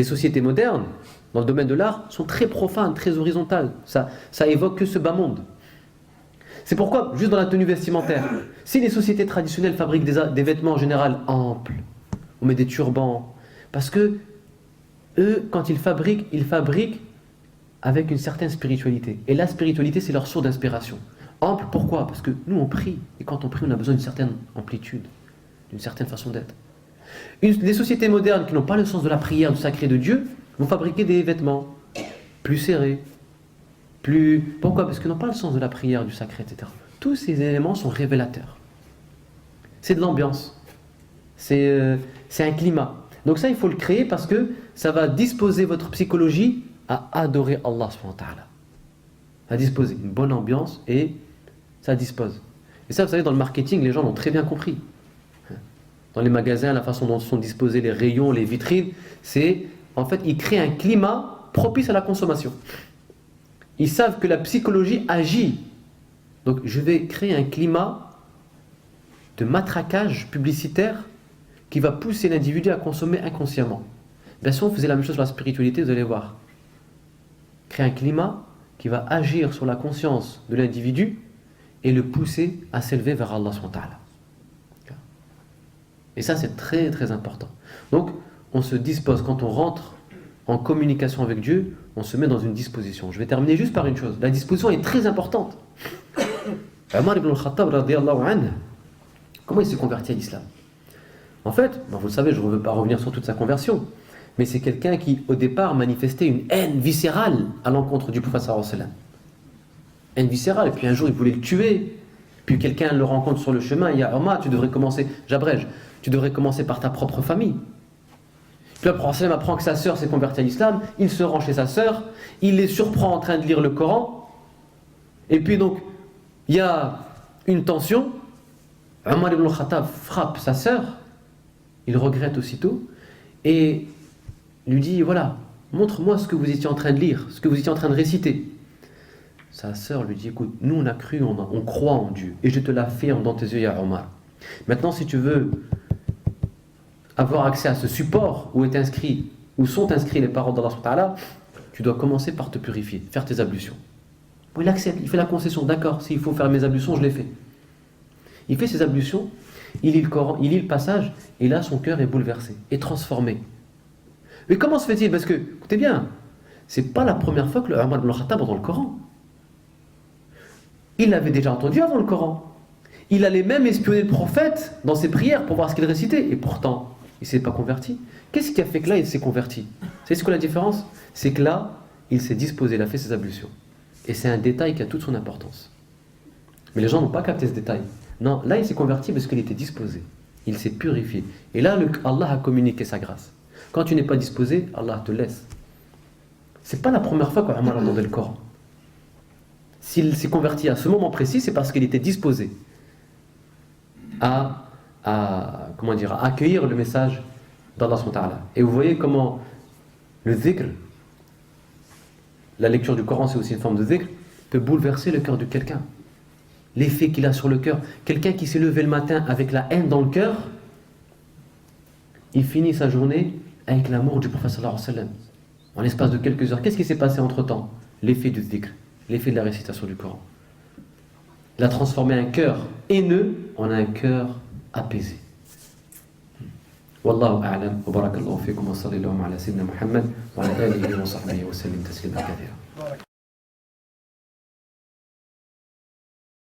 sociétés modernes, dans le domaine de l'art, sont très profanes, très horizontales. Ça évoque que ce bas monde. C'est pourquoi, juste dans la tenue vestimentaire, si les sociétés traditionnelles fabriquent des vêtements en général amples, on met des turbans, parce que eux, quand ils fabriquent avec une certaine spiritualité. Et la spiritualité, c'est leur source d'inspiration. Ample, pourquoi? Parce que nous, on prie. Et quand on prie, on a besoin d'une certaine amplitude, d'une certaine façon d'être. Les sociétés modernes qui n'ont pas le sens de la prière, du sacré de Dieu, vont fabriquer des vêtements plus serrés, Pourquoi? Parce qu'ils n'ont pas le sens de la prière, du sacré, etc. Tous ces éléments sont révélateurs. C'est de l'ambiance. C'est un climat. Donc ça, il faut le créer parce que ça va disposer votre psychologie à adorer Allah subhanahu wa ta'ala. À disposer une bonne ambiance et ça dispose. Et ça, vous savez, dans le marketing, les gens l'ont très bien compris. Dans les magasins, la façon dont sont disposés les rayons, les vitrines, c'est, en fait, ils créent un climat propice à la consommation. Ils savent que la psychologie agit. Donc, je vais créer un climat de matraquage publicitaire qui va pousser l'individu à consommer inconsciemment. Bien sûr, on faisait la même chose sur la spiritualité, vous allez voir. Créer un climat qui va agir sur la conscience de l'individu et le pousser à s'élever vers Allah subhanahu wa ta'ala. Et ça, c'est très très important. Donc, on se dispose, quand on rentre en communication avec Dieu, on se met dans une disposition. Je vais terminer juste par une chose. La disposition est très importante. Omar ibn al-Khattab, radiyallahu anhu, comment il s'est converti à l'islam? En fait, vous le savez, je ne veux pas revenir sur toute sa conversion, mais c'est quelqu'un qui, au départ, manifestait une haine viscérale à l'encontre du prophète sallallahu alayhi wa sallam. Haine viscérale, et puis un jour, il voulait le tuer, puis quelqu'un le rencontre sur le chemin, il y a Omar, tu devrais commencer, j'abrège, tu devrais commencer par ta propre famille. Puis le prophète sallam apprend que sa sœur s'est convertie à l'islam, il se rend chez sa sœur, il les surprend en train de lire le Coran, et puis donc, il y a une tension, Omar ibn al-Khattab frappe sa sœur, il regrette aussitôt, et lui dit, voilà, montre-moi ce que vous étiez en train de lire, ce que vous étiez en train de réciter. Sa sœur lui dit, écoute, nous on a cru, on croit en Dieu, et je te l'affirme dans tes yeux, ya Omar. Maintenant, si tu veux avoir accès à ce support où sont inscrits les paroles d'Allah subhanahu wa ta'ala, tu dois commencer par te purifier, faire tes ablutions. Bon, il accepte, il fait la concession, d'accord, s'il faut faire mes ablutions, je les fais. Il fait ses ablutions, il lit le Coran, il lit le passage, et là son cœur est bouleversé, est transformé. Mais comment se fait-il? Parce que, écoutez bien, c'est pas la première fois que le Omar ibn al-Khattab entend le Coran. Il l'avait déjà entendu avant le Coran. Il allait même espionner le prophète dans ses prières pour voir ce qu'il récitait. Et pourtant, il ne s'est pas converti. Qu'est-ce qui a fait que là, il s'est converti? Vous savez ce que la différence? C'est que là, il s'est disposé, il a fait ses ablutions. Et c'est un détail qui a toute son importance. Mais les gens n'ont pas capté ce détail. Non, là, il s'est converti parce qu'il était disposé. Il s'est purifié. Et là, Allah a communiqué sa grâce. Quand tu n'es pas disposé, Allah te laisse. C'est pas la première fois qu'Omar entendait le Coran. S'il s'est converti à ce moment précis, c'est parce qu'il était disposé à accueillir le message d'Allah subhanahu wa ta'ala. Et vous voyez comment le dhikr, la lecture du Coran, c'est aussi une forme de dhikr, peut bouleverser le cœur de quelqu'un. L'effet qu'il a sur le cœur. Quelqu'un qui s'est levé le matin avec la haine dans le cœur, il finit sa journée avec l'amour du prophète sallallahu alayhi wa sallam. En l'espace de quelques heures. Qu'est-ce qui s'est passé entre temps? L'effet du dhikr, l'effet de la récitation du Coran. Il a transformé un cœur haineux en un cœur apaisé. Wallahu a'lam wa barakallahu fikum wa sallallahu ala sayyidina Muhammad wa ala alihi wa sahbihi wa sallim taslima kathira.